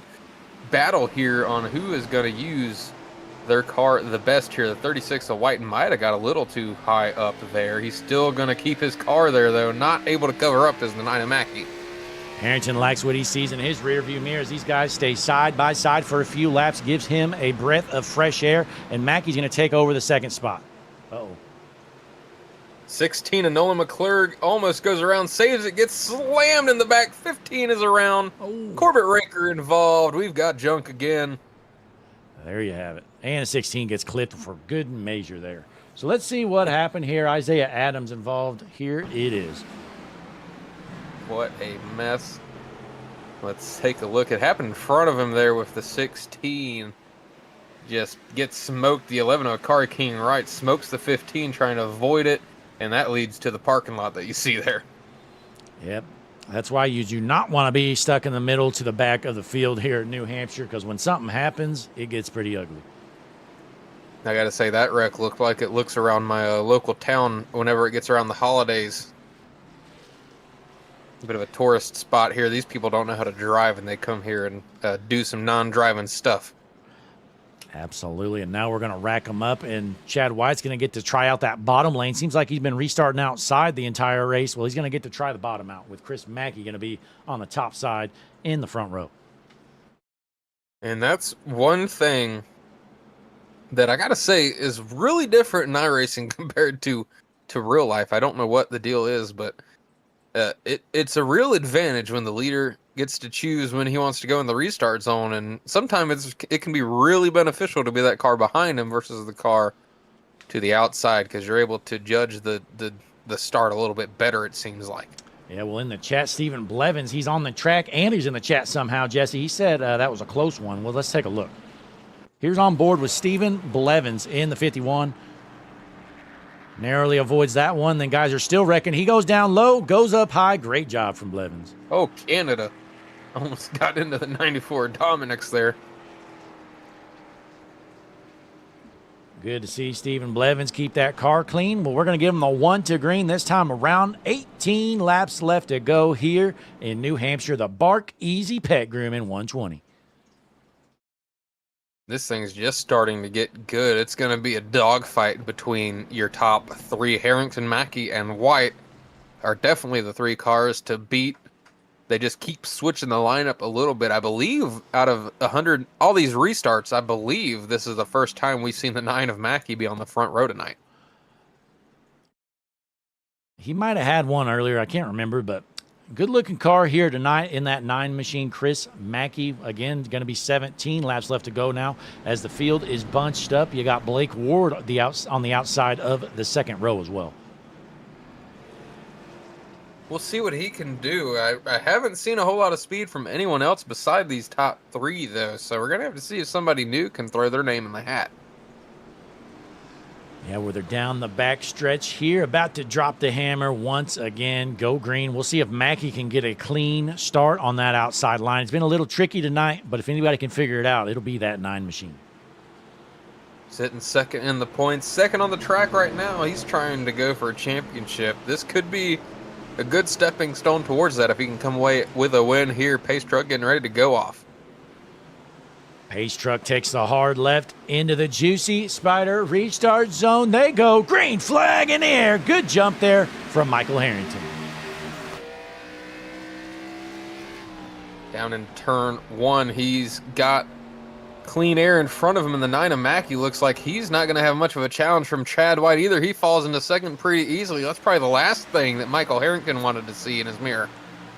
battle here on who is going to use their car the best here. The 36 of White might have got a little too high up there. He's still going to keep his car there, though. Not able to cover up as the 9 of Mackey. Harrington likes what he sees in his rearview mirror as these guys stay side by side for a few laps. Gives him a breath of fresh air, and Mackey's going to take over the second spot. Uh-oh. 16 of Nolan McClurg almost goes around, saves it, gets slammed in the back. 15 is around. Oh. Corbett Raker involved. We've got junk again. There you have it. And a 16 gets clipped for good measure there. So let's see what happened here. Isaiah Adams involved. Here it is. What a mess. Let's take a look. It happened in front of him there with the 16. Just gets smoked. The 11 of Akari King right smokes the 15 trying to avoid it. And that leads to the parking lot that you see there. Yep. That's why you do not want to be stuck in the middle to the back of the field here in New Hampshire, because when something happens, it gets pretty ugly. I got to say, that wreck looked like it looks around my local town whenever it gets around the holidays. A bit of a tourist spot here. These people don't know how to drive, and they come here and do some non-driving stuff. Absolutely, and now we're going to rack them up, and Chad White's going to get to try out that bottom lane. Seems like he's been restarting outside the entire race. Well, he's going to get to try the bottom out with Chris Mackey going to be on the top side in the front row. And that's one thing that I got to say is really different in iRacing compared to real life. I don't know what the deal is, but it's a real advantage when the leader gets to choose when he wants to go in the restart zone, and sometimes it can be really beneficial to be that car behind him versus the car to the outside, because you're able to judge the start a little bit better, it seems like. Yeah, well, in the chat, Stephen Blevins, he's on the track and he's in the chat somehow, Jesse. He said that was a close one. Well, let's take a look. Here's on board with Stephen Blevins in the 51. Narrowly avoids that one. Then guys are still wrecking. He goes down low, goes up high. Great job from Blevins. Oh, Canada. Almost got into the 94 Dominic's there. Good to see Stephen Blevins keep that car clean. Well, we're going to give him the 1 to green this time around. 18 laps left to go here in New Hampshire. The Bark Easy Pet Grooming 120. This thing's just starting to get good. It's going to be a dogfight between your top 3. Harrington, Mackey, and White are definitely the 3 cars to beat. They just keep switching the lineup a little bit. I believe out of 100, all these restarts, I believe this is the first time we've seen the 9 of Mackey be on the front row tonight. He might have had one earlier. I can't remember, but good-looking car here tonight in that 9 machine. Chris Mackey, again, going to be 17 laps left to go now as the field is bunched up. You got Blake Ward on the outside of the second row as well. We'll see what he can do. I haven't seen a whole lot of speed from anyone else beside these top 3, though, so we're going to have to see if somebody new can throw their name in the hat. Yeah, where they're down the back stretch here, about to drop the hammer once again. Go green. We'll see if Mackey can get a clean start on that outside line. It's been a little tricky tonight, but if anybody can figure it out, it'll be that 9 machine. Sitting second in the points, second on the track right now. He's trying to go for a championship. This could be a good stepping stone towards that if he can come away with a win here. Pace truck getting ready to go off. Pace truck takes the hard left into the juicy Spider restart zone. They go. Green flag in the air. Good jump there from Michael Harrington. Down in turn 1, he's got clean air in front of him in the 9 of Mackey. Looks like he's not going to have much of a challenge from Chad White either. He falls into second pretty easily. That's probably the last thing that Michael Harrington wanted to see in his mirror.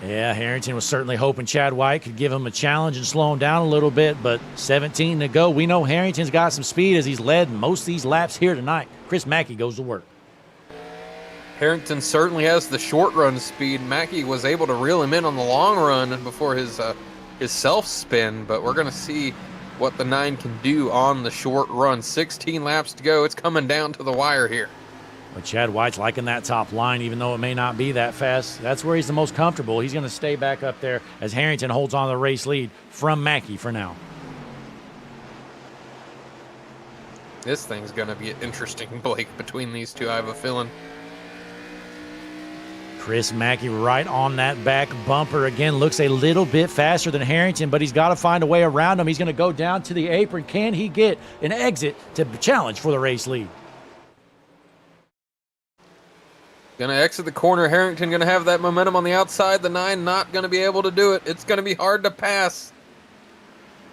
Yeah, Harrington was certainly hoping Chad White could give him a challenge and slow him down a little bit, but 17 to go. We know Harrington's got some speed as he's led most of these laps here tonight. Chris Mackey goes to work. Harrington certainly has the short run speed. Mackey was able to reel him in on the long run before his self spin, but we're going to see what the 9 can do on the short run. 16 laps to go. It's coming down to the wire here. But Chad White's liking that top line, even though it may not be that fast. That's where he's the most comfortable. He's going to stay back up there as Harrington holds on to the race lead from Mackey for now. This thing's going to be interesting, Blake, between these two, I have a feeling. Chris Mackey right on that back bumper again. Looks a little bit faster than Harrington, but he's got to find a way around him. He's going to go down to the apron. Can he get an exit to challenge for the race lead? Going to exit the corner. Harrington going to have that momentum on the outside. The 9 not going to be able to do it. It's going to be hard to pass.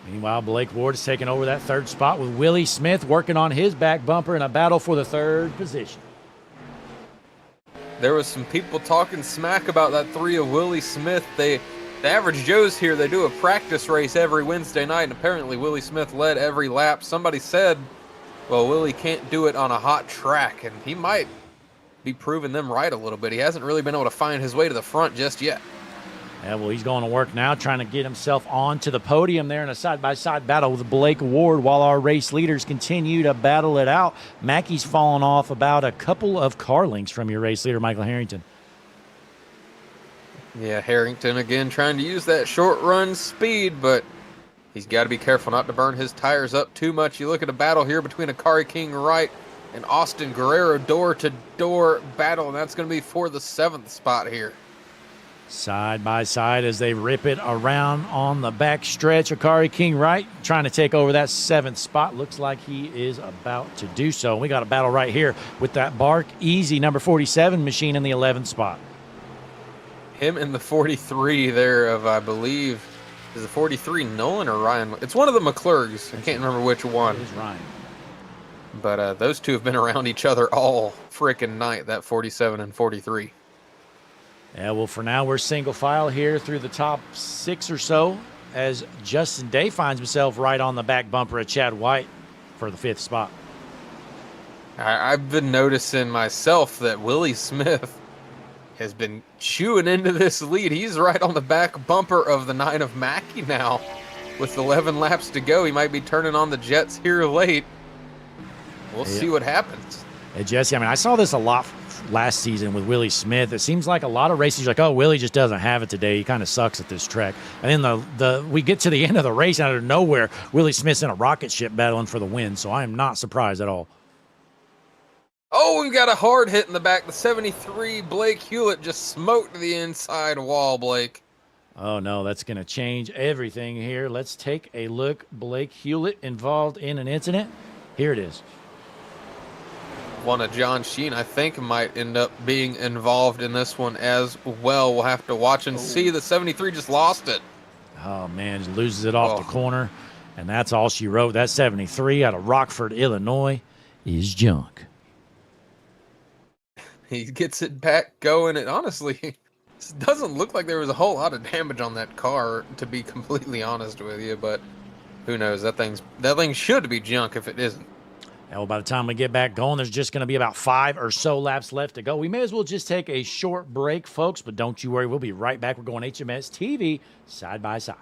Meanwhile, Blake Ward is taking over that third spot with Willie Smith working on his back bumper in a battle for the third position. There was some people talking smack about that 3 of Willie Smith. The average Joes here, they do a practice race every Wednesday night, and apparently Willie Smith led every lap. Somebody said, well, Willie can't do it on a hot track, and he might be proving them right a little bit. He hasn't really been able to find his way to the front just yet. Yeah, well, he's going to work now, trying to get himself onto the podium there in a side-by-side battle with Blake Ward while our race leaders continue to battle it out. Mackey's fallen off about a couple of car lengths from your race leader, Michael Harrington. Yeah, Harrington again trying to use that short run speed, but he's got to be careful not to burn his tires up too much. You look at a battle here between Akari King Wright and Austin Guerrero, door-to-door battle, and that's going to be for the 7th spot here. Side by side as they rip it around on the back stretch. Akari King Wright trying to take over that 7th spot. Looks like he is about to do so. We got a battle right here with that Bark Easy number 47 machine in the 11th spot. Him and the 43 there of, I believe, is the 43 Nolan or Ryan? It's one of the McClurgs. I can't remember which one. It is Ryan. But those two have been around each other all frickin' night, that 47 and 43. Yeah, well, for now, we're single file here through the top 6 or so as Justin Day finds himself right on the back bumper of Chad White for the 5th spot. I've been noticing myself that Willie Smith has been chewing into this lead. He's right on the back bumper of the 9 of Mackey now. With 11 laps to go, he might be turning on the Jets here late. We'll see what happens. Hey, Jesse, I mean, I saw this a lot last season with Willie Smith. It seems like a lot of races, like, oh, Willie just doesn't have it today. He kind of sucks at this track. And then we get to the end of the race, out of nowhere, Willie Smith's in a rocket ship battling for the win. So I am not surprised at all. Oh, we've got a hard hit in the back. The 73 Blake Hewlett just smoked the inside wall, Blake. Oh, no, that's going to change everything here. Let's take a look. Blake Hewlett involved in an incident. Here it is. One of John Sheen, I think, might end up being involved in this one as well. We'll have to watch and see. The 73 just lost it. Oh, man, just loses it off the corner. And that's all she wrote. That 73 out of Rockford, Illinois is junk. He gets it back going. And honestly, it doesn't look like there was a whole lot of damage on that car, to be completely honest with you. But who knows? That thing should be junk if it isn't. Well, by the time we get back going, there's just going to be about 5 or so laps left to go. We may as well just take a short break, folks, but don't you worry. We'll be right back. We're going HMS TV side by side.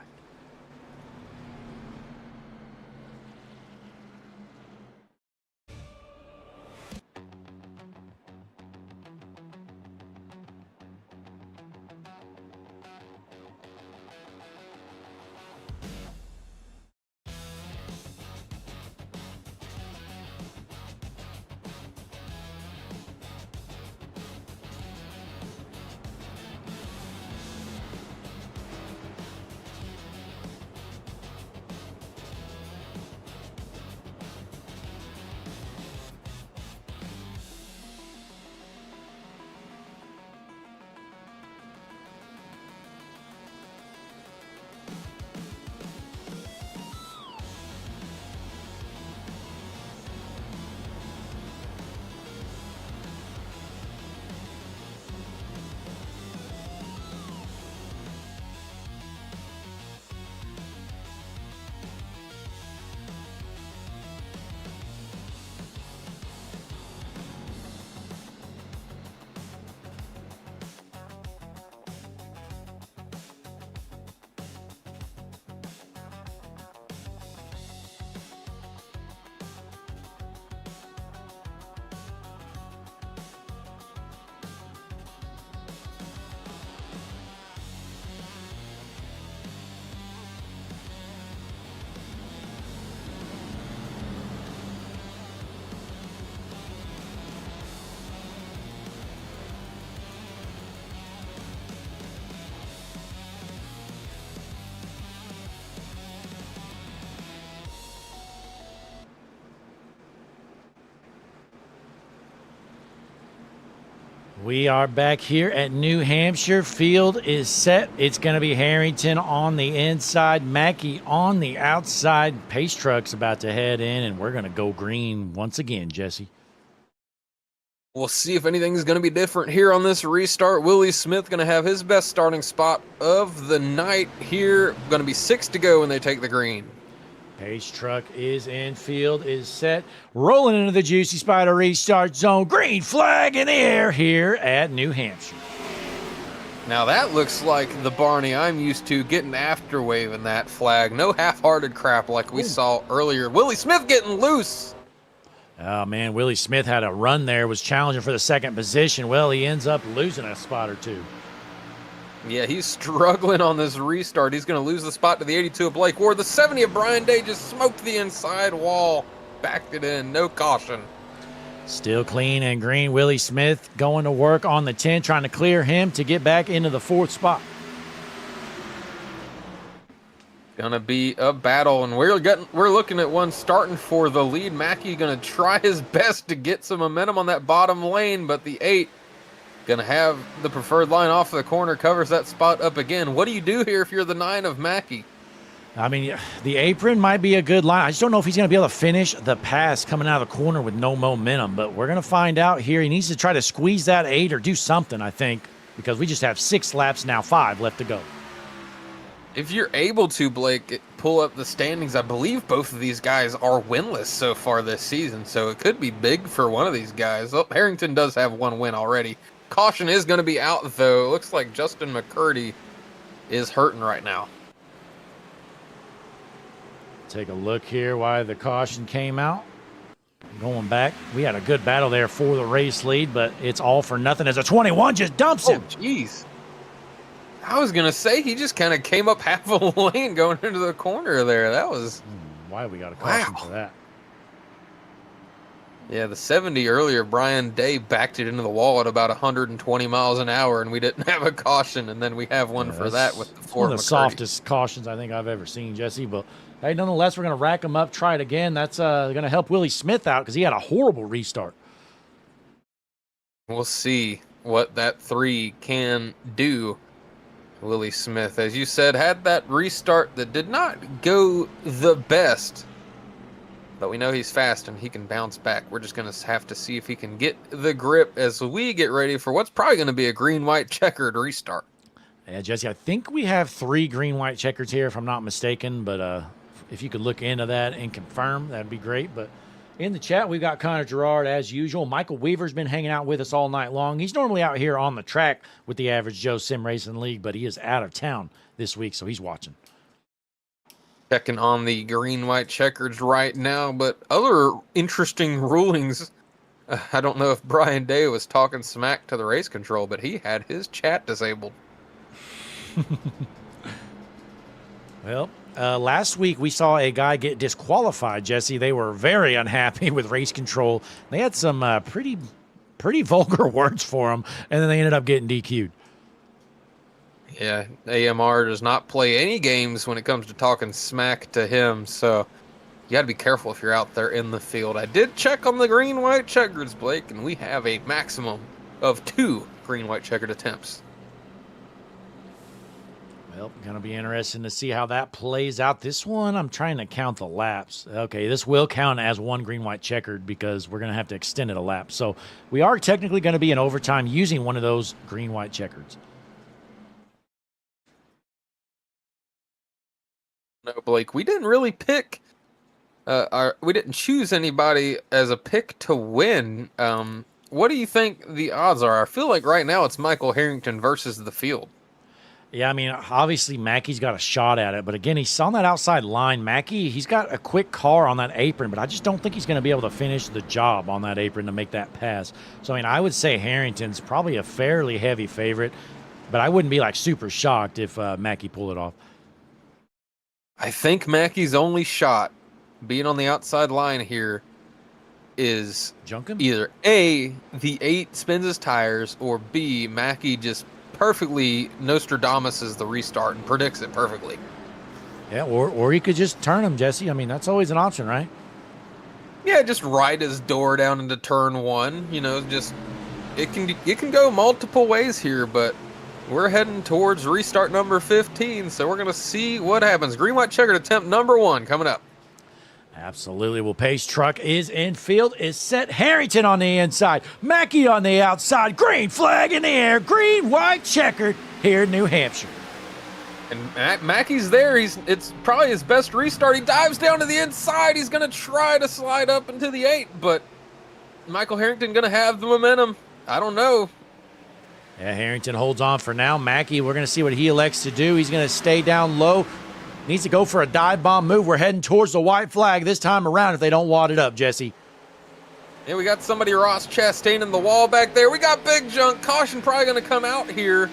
We are back here at New Hampshire. Field is set. It's going to be Harrington on the inside, Mackey on the outside. Pace truck's about to head in, and we're going to go green once again, Jesse. We'll see if anything's going to be different here on this restart. Willie Smith going to have his best starting spot of the night here. Going to be 6 to go when they take the green. Pace truck is in, field is set, rolling into the Juicy Spider restart zone. Green flag in the air here at New Hampshire. Now that looks like the Barney I'm used to, getting after waving that flag. No half-hearted crap like we saw earlier. Willie Smith getting loose. Oh, man, Willie Smith had a run there, was challenging for the second position. Well, he ends up losing a spot or two. Yeah, he's struggling on this restart. He's going to lose the spot to the 82 of Blake Ward. The 70 of Brian Day just smoked the inside wall. Backed it in. No caution. Still clean and green. Willie Smith going to work on the 10, trying to clear him to get back into the 4th spot. Gonna be a battle, and we're looking at one starting for the lead. Mackey gonna try his best to get some momentum on that bottom lane, but the 8 gonna have the preferred line off of the corner, covers that spot up again. What do you do here if you're the 9 of Mackey? I mean, the apron might be a good line. I just don't know if he's going to be able to finish the pass coming out of the corner with no momentum, but we're going to find out here. He needs to try to squeeze that 8 or do something, I think, because we just have 6 laps now, 5 left to go. If you're able to, Blake, pull up the standings, I believe both of these guys are winless so far this season, so it could be big for one of these guys. Oh, Harrington does have 1 win already. Caution is going to be out, though. It looks like Justin McCurdy is hurting right now. Take a look here why the caution came out. Going back, we had a good battle there for the race lead, but it's all for nothing as a 21 just dumps him. Oh, jeez. I was going to say he just kind of came up half a lane going into the corner there. That was... Why we got a caution for that? Yeah, the 70 earlier, Brian Day backed it into the wall at about 120 miles an hour, and we didn't have a caution, and then we have one for that with the 4 one of the softest cautions I think I've ever seen, Jesse. But hey, nonetheless, we're going to rack them up, try it again. That's going to help Willie Smith out because he had a horrible restart. We'll see what that 3 can do. Willie Smith, as you said, had that restart that did not go the best. But we know he's fast and he can bounce back. We're just going to have to see if he can get the grip as we get ready for what's probably going to be a green-white checkered restart. Yeah, Jesse, I think we have 3 green-white checkers here, if I'm not mistaken. But if you could look into that and confirm, that'd be great. But in the chat, we've got Connor Gerard as usual. Michael Weaver's been hanging out with us all night long. He's normally out here on the track with the Average Joe Sim Racing League, but he is out of town this week, so he's watching. Checking on the green-white checkers right now, but other interesting rulings. I don't know if Brian Day was talking smack to the race control, but he had his chat disabled. Well, last week we saw a guy get disqualified, Jesse. They were very unhappy with race control. They had some pretty vulgar words for him, and then they ended up getting DQ'd. Yeah, AMR does not play any games when it comes to talking smack to him, so you got to be careful if you're out there in the field. I did check on the green-white checkers, Blake, and we have a maximum of 2 green-white checkered attempts. Well, going to be interesting to see how that plays out. This one, I'm trying to count the laps. Okay, this will count as 1 green-white checkered because we're going to have to extend it a lap. So we are technically going to be in overtime using one of those green-white checkers. No, Blake, we didn't really pick. We didn't choose anybody as a pick to win. What do you think the odds are? I feel like right now it's Michael Harrington versus the field. Yeah, I mean, obviously Mackey's got a shot at it, but again, he's on that outside line. Mackey, he's got a quick car on that apron, but I just don't think he's going to be able to finish the job on that apron to make that pass. So, I mean, I would say Harrington's probably a fairly heavy favorite, but I wouldn't be like super shocked if Mackey pulled it off. I think Mackey's only shot being on the outside line here is either A, the 8 spins his tires, or B, Mackey just perfectly Nostradamuses the restart and predicts it perfectly. Yeah, or he could just turn him, Jesse. I mean, that's always an option, right? Yeah, just ride his door down into turn 1, you know, just it can go multiple ways here, but we're heading towards restart number 15, so we're gonna see what happens. Green white checkered attempt number 1 coming up. Absolutely. Well, pace truck is in field, is set. Harrington on the inside, Mackey on the outside. Green flag in the air. Green white checkered here in New Hampshire. And Mackey's there. It's probably his best restart. He dives down to the inside. He's gonna try to slide up into the 8, but Michael Harrington gonna have the momentum. I don't know. Yeah, Harrington holds on for now. Mackey, we're gonna see what he elects to do. He's gonna stay down low. Needs to go for a dive bomb move. We're heading towards the white flag this time around if they don't wad it up, Jesse. Yeah, we got somebody Ross Chastaining the wall back there. We got big junk. Caution probably going to come out here.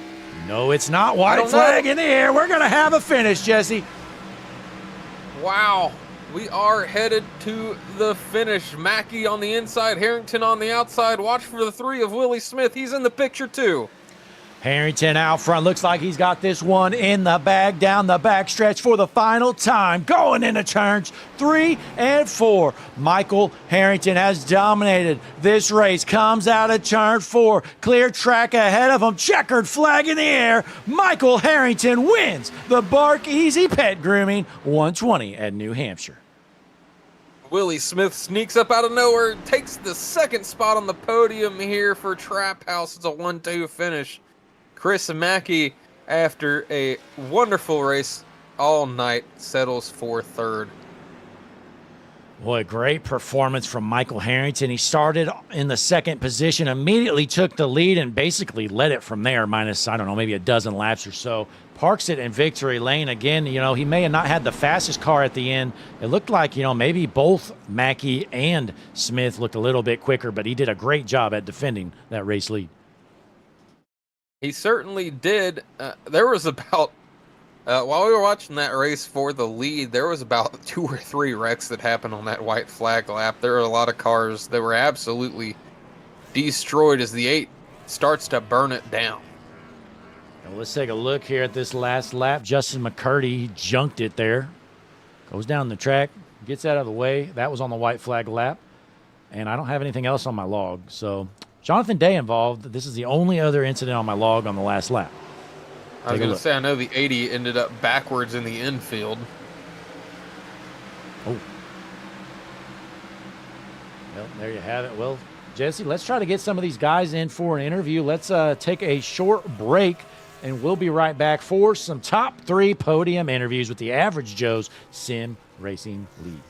No, it's not. White flag in the air. We're going to have a finish, Jesse. Wow. We are headed to the finish. Mackey on the inside, Harrington on the outside. Watch for the 3 of Willie Smith. He's in the picture too. Harrington out front. Looks like he's got this one in the bag down the backstretch for the final time. Going into turns 3 and 4. Michael Harrington has dominated this race. Comes out of turn 4. Clear track ahead of him. Checkered flag in the air. Michael Harrington wins the Bark Easy Pet Grooming 120 at New Hampshire. Willie Smith sneaks up out of nowhere. Takes the 2nd spot on the podium here for Trap House. It's a 1-2 finish. Chris Mackey, after a wonderful race all night, settles for 3rd. Boy, great performance from Michael Harrington. He started in the 2nd position, immediately took the lead, and basically led it from there, minus, I don't know, maybe a dozen laps or so. Parks it in victory lane. Again, he may have not had the fastest car at the end. It looked like, maybe both Mackey and Smith looked a little bit quicker, but he did a great job at defending that race lead. He certainly did. There was about, while we were watching that race for the lead, there was about 2 or 3 wrecks that happened on that white flag lap. There were a lot of cars that were absolutely destroyed as the 8 starts to burn it down. Well, let's take a look here at this last lap. Justin McCurdy junked it there. Goes down the track, gets out of the way. That was on the white flag lap. And I don't have anything else on my log, so Jonathan Day involved. This is the only other incident on my log on the last lap. I was going to say, I know the 80 ended up backwards in the infield. Oh. Well, there you have it. Well, Jesse, let's try to get some of these guys in for an interview. Let's take a short break, and we'll be right back for some top 3 podium interviews with the Average Joe's Sim Racing League.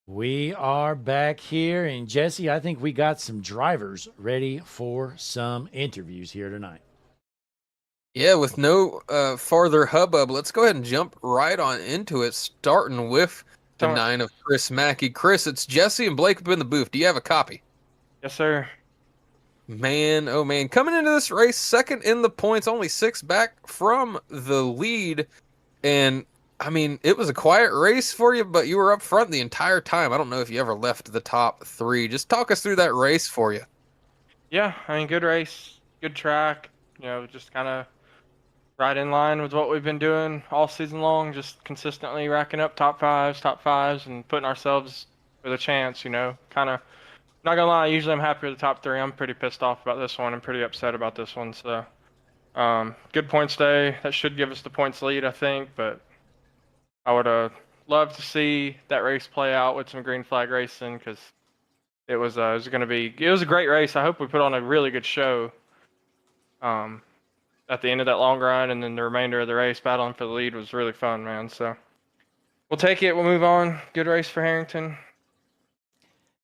We are back here, and Jesse, I think we got some drivers ready for some interviews here tonight. Yeah, with no farther hubbub, let's go ahead and jump right on into it, starting with the 9 of Chris Mackey. Chris, it's Jesse and Blake up in the booth. Do you have a copy? Yes, sir. Man, oh man. Coming into this race, 2nd in the points, only 6 back from the lead. And, I mean, it was a quiet race for you, but you were up front the entire time. I don't know if you ever left the top 3. Just talk us through that race for you. Yeah, I mean, good race, good track. Just kind of right in line with what we've been doing all season long, just consistently racking up top fives, and putting ourselves with a chance, kind of. Not gonna lie, usually I'm happy with the top 3. I'm pretty pissed off about this one. I'm pretty upset about this one. So, good points day. That should give us the points lead, I think, but I would love to see that race play out with some green flag racing, because it was a great race. I hope we put on a really good show at the end of that long run, and then the remainder of the race battling for the lead was really fun, man. So we'll take it. We'll move on. Good race for Harrington.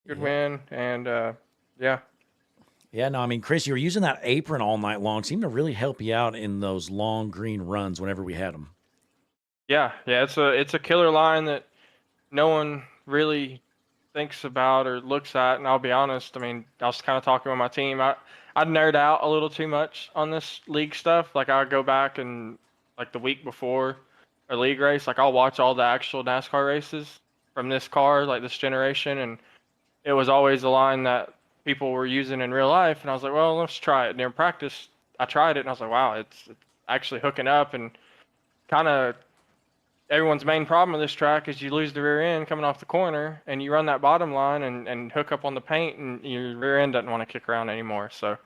Good win, and yeah. Yeah, no, I mean, Chris, you were using that apron all night long. Seemed to really help you out in those long green runs whenever we had them. Yeah, it's a killer line that no one really thinks about or looks at. And I'll be honest, I mean, I was kind of talking with my team. I nerd out a little too much on this league stuff. Like, I go back and, like, the week before a league race, like, I'll watch all the actual NASCAR races from this car, like this generation, and it was always a line that people were using in real life. And I was like, well, let's try it. And during practice, I tried it, and I was like, wow, it's actually hooking up. And kind of everyone's main problem with this track is you lose the rear end coming off the corner, and you run that bottom line and hook up on the paint, and your rear end doesn't want to kick around anymore. So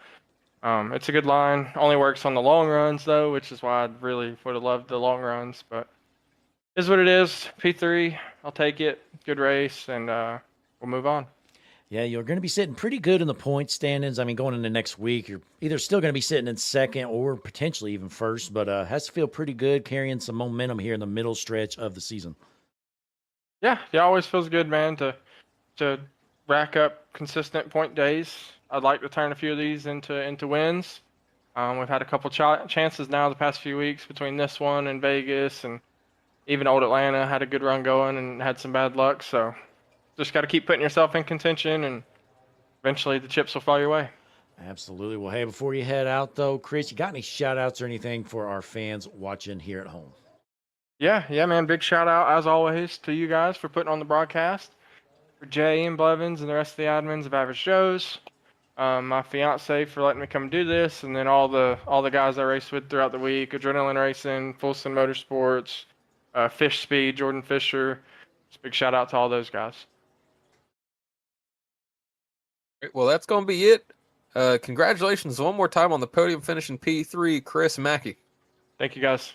it's a good line. Only works on the long runs, though, which is why I really would have loved the long runs. But it is what it is. P3, I'll take it. Good race, and we'll move on. Yeah, you're going to be sitting pretty good in the point standings. I mean, going into next week, you're either still going to be sitting in second or potentially even first, but has to feel pretty good carrying some momentum here in the middle stretch of the season. Yeah, it always feels good, man, to rack up consistent point days. I'd like to turn a few of these into wins. We've had a couple chances now the past few weeks between this one and Vegas, and even Old Atlanta had a good run going and had some bad luck, so just got to keep putting yourself in contention, and eventually the chips will fall your way. Absolutely. Well, hey, before you head out, though, Chris, you got any shout-outs or anything for our fans watching here at home? Yeah, man. Big shout-out, as always, to you guys for putting on the broadcast, for Jay and Blevins and the rest of the admins of Average Joe's, my fiance for letting me come do this, and then all the guys I raced with throughout the week, Adrenaline Racing, Full-Throttle Motorsports, Fish Speed, Jordan Fisher. Just big shout-out to all those guys. Well, that's going to be it. Congratulations one more time on the podium finish in P3, Chris Mackey. Thank you, guys.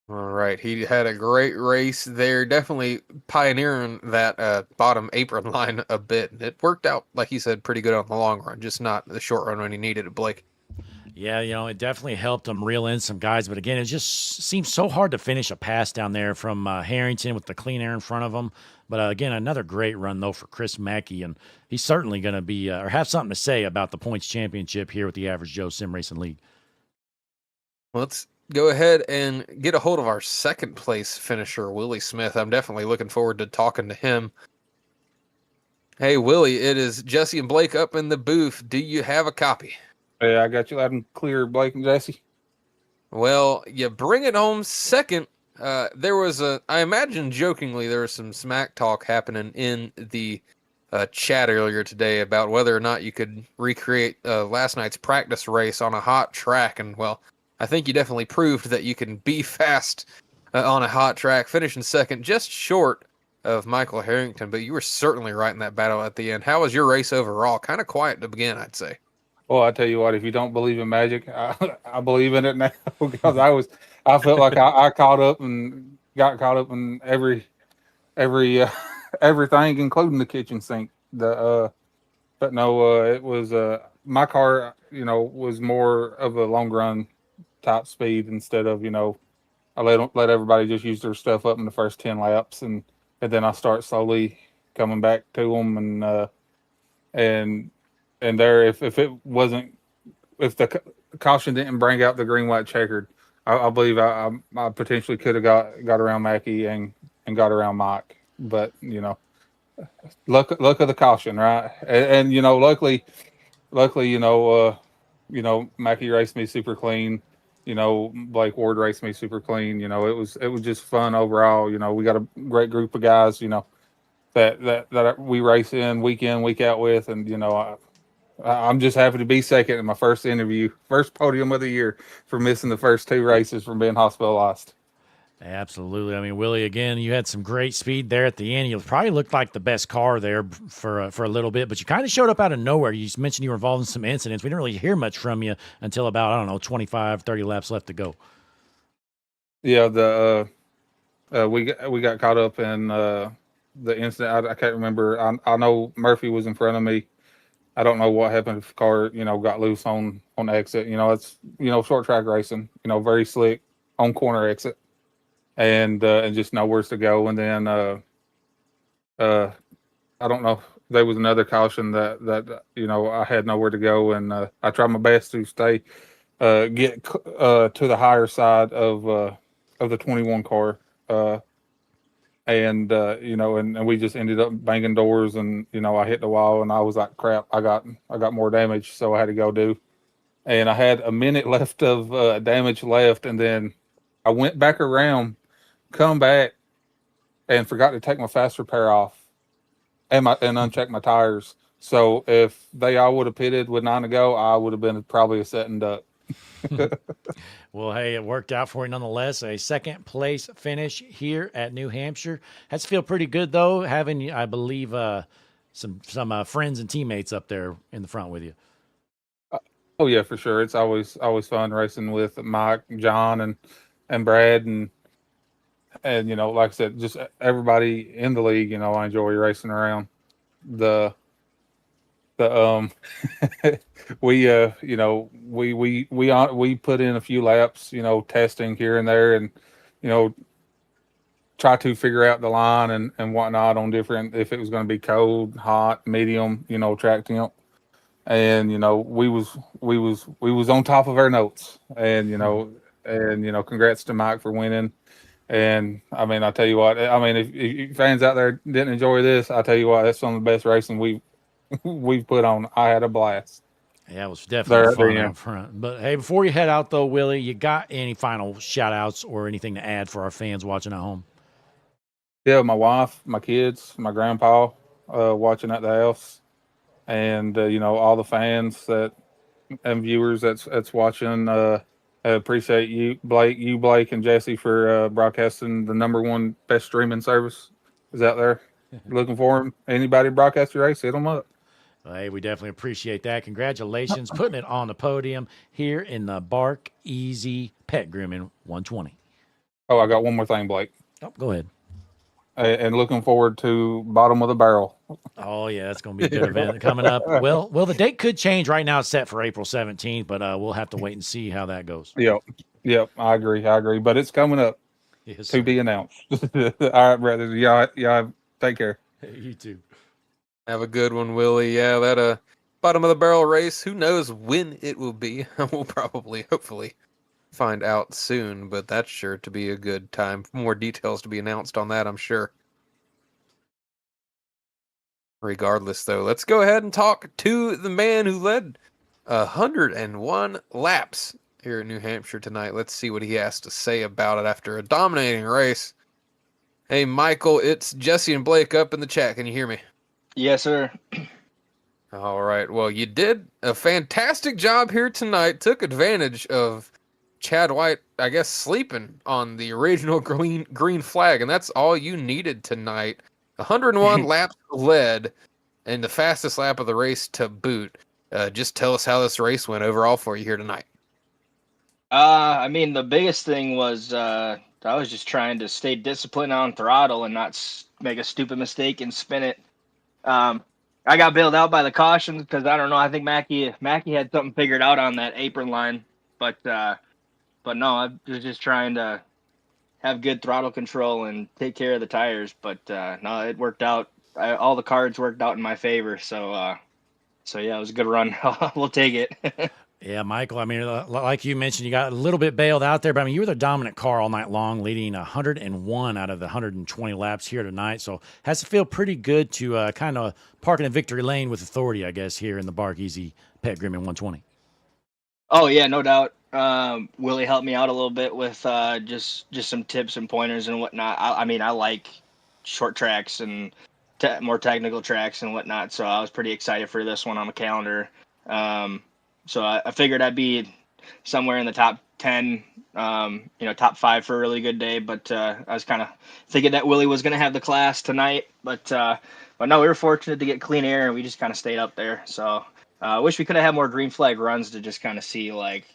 All right. He had a great race there, definitely pioneering that bottom apron line a bit. It worked out, like he said, pretty good on the long run, just not the short run when he needed it, Blake. Yeah, it definitely helped him reel in some guys. But again, it just seems so hard to finish a pass down there from Harrington with the clean air in front of him. But again, another great run, though, for Chris Mackey. And he's certainly going to be or have something to say about the points championship here with the Average Joe Sim Racing League. Let's go ahead and get a hold of our second place finisher, Willie Smith. I'm definitely looking forward to talking to him. Hey, Willie, it is Jesse and Blake up in the booth. Do you have a copy? Hey, I got you loud and clear, Blake and Jesse. Well, you bring it home second. There was I imagine jokingly, there was some smack talk happening in the chat earlier today about whether or not you could recreate last night's practice race on a hot track. And, well, I think you definitely proved that you can be fast on a hot track, finishing second, just short of Michael Harrington. But you were certainly right in that battle at the end. How was your race overall? Kind of quiet to begin, I'd say. Well, I tell you what, if you don't believe in magic, I believe in it now because I felt like I caught up and got caught up in every everything, including the kitchen sink. But no, it was my car, was more of a long run top speed instead of, I let everybody just use their stuff up in the first 10 laps, and then I start slowly coming back to them, and there, if the caution didn't bring out the green, white, checkered, I believe I potentially could have got around Mackey and got around Mike. But luck of the caution, right? And luckily, Mackey raced me super clean. Blake Ward raced me super clean. It was just fun overall. We got a great group of guys. That we race in, week out with, and I'm just happy to be second in my first interview, first podium of the year for missing the first 2 races from being hospitalized. Absolutely. I mean, Willie, again, you had some great speed there at the end. You probably looked like the best car there for a little bit, but you kind of showed up out of nowhere. You mentioned you were involved in some incidents. We didn't really hear much from you until about, I don't know, 25, 30 laps left to go. Yeah, we got caught up in the incident. I can't remember. I know Murphy was in front of me. I don't know what happened if the car, got loose on exit. It's short track racing. Very slick on corner exit, and just nowhere to go. And then I don't know. There was another caution that I had nowhere to go, and I tried my best to get to the higher side of the 21 car. And we just ended up banging doors, and I hit the wall, and I was like, crap, I got more damage, so I had to go do. And I had a minute left of damage left, and then I went back around, come back, and forgot to take my fast repair off and uncheck my tires. So if they all would have pitted with 9 to go, I would have been probably a sitting duck. Well, hey, it worked out for you nonetheless. A second place finish here at New Hampshire. Has to feel pretty good though, having, I believe, some friends and teammates up there in the front with you. Oh yeah, for sure. It's always fun racing with Mike, John, and Brad, and like I said, just everybody in the league. I enjoy racing around. We put in a few laps, testing here and there, and try to figure out the line and whatnot on different, if it was going to be cold, hot, medium, track temp. And we was on top of our notes, and congrats to Mike for winning. And I mean, I tell you what, if fans out there didn't enjoy this, I tell you what, that's some of the best racing we've put on. I had a blast. Yeah, it was definitely fun up front. But hey, before you head out though, Willie, you got any final shout outs or anything to add for our fans watching at home? Yeah, my wife, my kids, my grandpa watching at the house, and all the fans and viewers that's watching. I appreciate you, Blake, and Jesse for broadcasting the #1 best streaming service is out there. Looking for them. Anybody broadcast your race, hit them up. Well, hey, we definitely appreciate that. Congratulations, putting it on the podium here in the Bark Easy Pet Grooming 120. Oh, I got one more thing, Blake. Oh, go ahead. And looking forward to Bottom of the Barrel. Oh yeah, that's going to be a good event coming up. Well, the date could change. Right now, it's set for April 17th, but we'll have to wait and see how that goes. Yep, I agree. But it's coming up to be announced. All right, brothers. Yeah. Take care. Hey, you too. Have a good one, Willie. Yeah, that bottom of the barrel race. Who knows when it will be? We'll hopefully find out soon, but that's sure to be a good time. More details to be announced on that, I'm sure. Regardless, though, let's go ahead and talk to the man who led 101 laps here in New Hampshire tonight. Let's see what he has to say about it after a dominating race. Hey, Michael, it's Jesse and Blake up in the chat. Can you hear me? Yes, sir. All right. Well, you did a fantastic job here tonight. Took advantage of Chad White, I guess, sleeping on the original green flag, and that's all you needed tonight. 101 laps led, and the fastest lap of the race to boot. Just tell us how this race went overall for you here tonight. The biggest thing was I was just trying to stay disciplined on throttle and not make a stupid mistake and spin it. I got bailed out by the cautions because I don't know. I think Mackie had something figured out on that apron line, but no, I was just trying to have good throttle control and take care of the tires. But no, it worked out. All the cards worked out in my favor. So yeah, it was a good run. We'll take it. Yeah, Michael, like you mentioned, you got a little bit bailed out there, but you were the dominant car all night long, leading 101 out of the 120 laps here tonight. So has to feel pretty good to kind of park in a victory lane with authority, I guess, here in the Bark Easy Pet Grooming 120. Oh, yeah, no doubt. Willie helped me out a little bit with just some tips and pointers and whatnot. I like short tracks and more technical tracks and whatnot, so I was pretty excited for this one on the calendar. So I figured I'd be somewhere in the top 10, top 5 for a really good day. But I was kind of thinking that Willie was going to have the class tonight. But no, we were fortunate to get clean air, and we just kind of stayed up there. So I wish we could have had more green flag runs to just kind of see, like,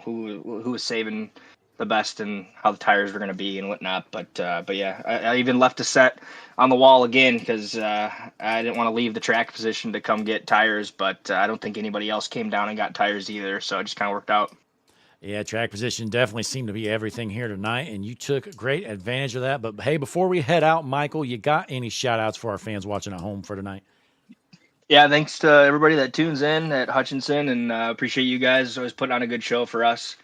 who was saving the best and how the tires were going to be and whatnot. But yeah, I even left a set on the wall again because I didn't want to leave the track position to come get tires, but I don't think anybody else came down and got tires either. So it just kind of worked out. Yeah, track position definitely seemed to be everything here tonight, and you took great advantage of that. But, hey, before we head out, Michael, you got any shout-outs for our fans watching at home for tonight? Yeah, thanks to everybody that tunes in at Hutchinson, and appreciate you guys always putting on a good show for us.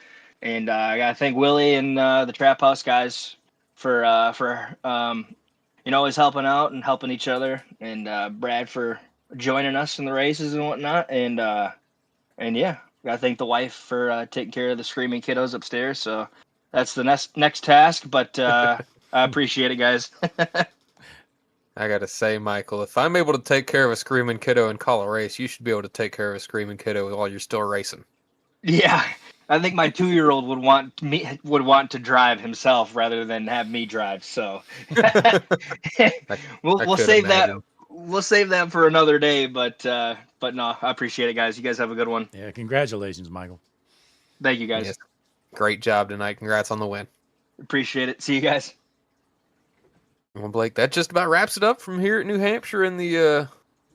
And I got to thank Willie and the Trap House guys for always helping out and helping each other, and Brad for joining us in the races and whatnot. And yeah, got to thank the wife for taking care of the screaming kiddos upstairs. So that's the next task, but I appreciate it, guys. I got to say, Michael, if I'm able to take care of a screaming kiddo and call a race, you should be able to take care of a screaming kiddo while you're still racing. Yeah, I think my 2-year-old would want to drive himself rather than have me drive. So we'll save that. We'll save that for another day. But no, I appreciate it, guys. You guys have a good one. Yeah, congratulations, Michael. Thank you, guys. Yes. Great job tonight. Congrats on the win. Appreciate it. See you guys. Well, Blake, that just about wraps it up from here at New Hampshire in the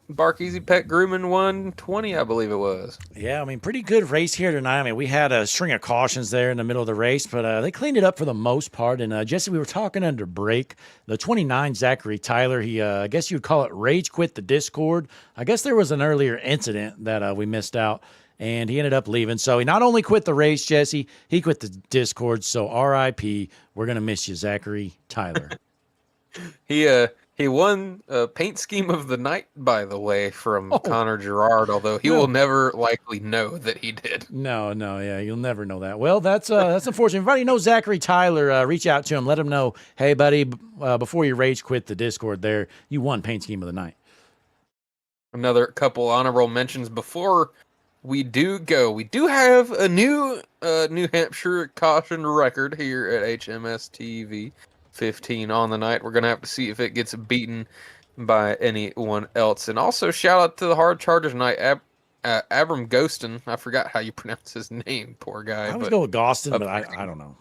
Bark Easy Pet Grooming 120, I believe it was. Yeah, I mean, pretty good race here tonight. I mean, we had a string of cautions there in the middle of the race, but they cleaned it up for the most part. And, Jesse, we were talking under break. The 29, Zachary Tyler, he, I guess you'd call it rage quit the Discord. I guess there was an earlier incident that we missed out, and he ended up leaving. So he not only quit the race, Jesse, he quit the Discord. So RIP, we're going to miss you, Zachary Tyler. He won paint scheme of the night, by the way, from Connor Gerard, although he will never likely know that he did. No, yeah, you'll never know that. Well, that's unfortunate. If anybody knows Zachary Tyler, reach out to him. Let him know, hey, buddy, before you rage quit the Discord there, you won paint scheme of the night. Another couple honorable mentions before we do go. We do have a new New Hampshire caution record here at HMS TV. 15 on the night. We're going to have to see if it gets beaten by anyone else. And also shout out to the hard charger tonight, Abram Ghostin. I forgot how you pronounce his name, poor guy. I was going with Gostin, but I don't know.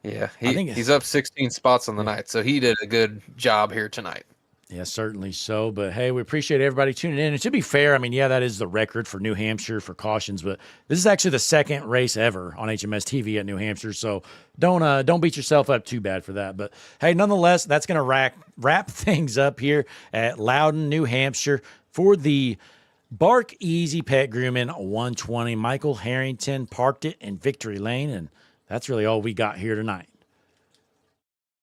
Yeah, he's up 16 spots on the night, so he did a good job here tonight. Yeah, certainly so. But, hey, we appreciate everybody tuning in. And to be fair, I mean, yeah, that is the record for New Hampshire for cautions. But this is actually the second race ever on HMS TV at New Hampshire. So don't beat yourself up too bad for that. But, hey, nonetheless, that's going to wrap things up here at Loudon, New Hampshire for the Bark Easy Pet Grooming 120. Michael Harrington parked it in Victory Lane. And that's really all we got here tonight.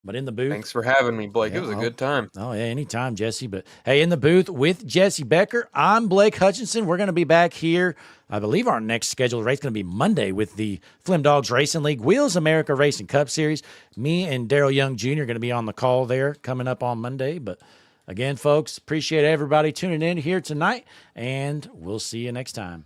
But in the booth. Thanks for having me, Blake. Yeah, it was a good time. Oh, yeah, anytime, Jesse. But, hey, in the booth with Jesse Becker, I'm Blake Hutchinson. We're going to be back here. I believe our next scheduled race is going to be Monday with the Flim Dogs Racing League Wheels America Racing Cup Series. Me and Daryl Young Jr. are going to be on the call there coming up on Monday. But, again, folks, appreciate everybody tuning in here tonight, and we'll see you next time.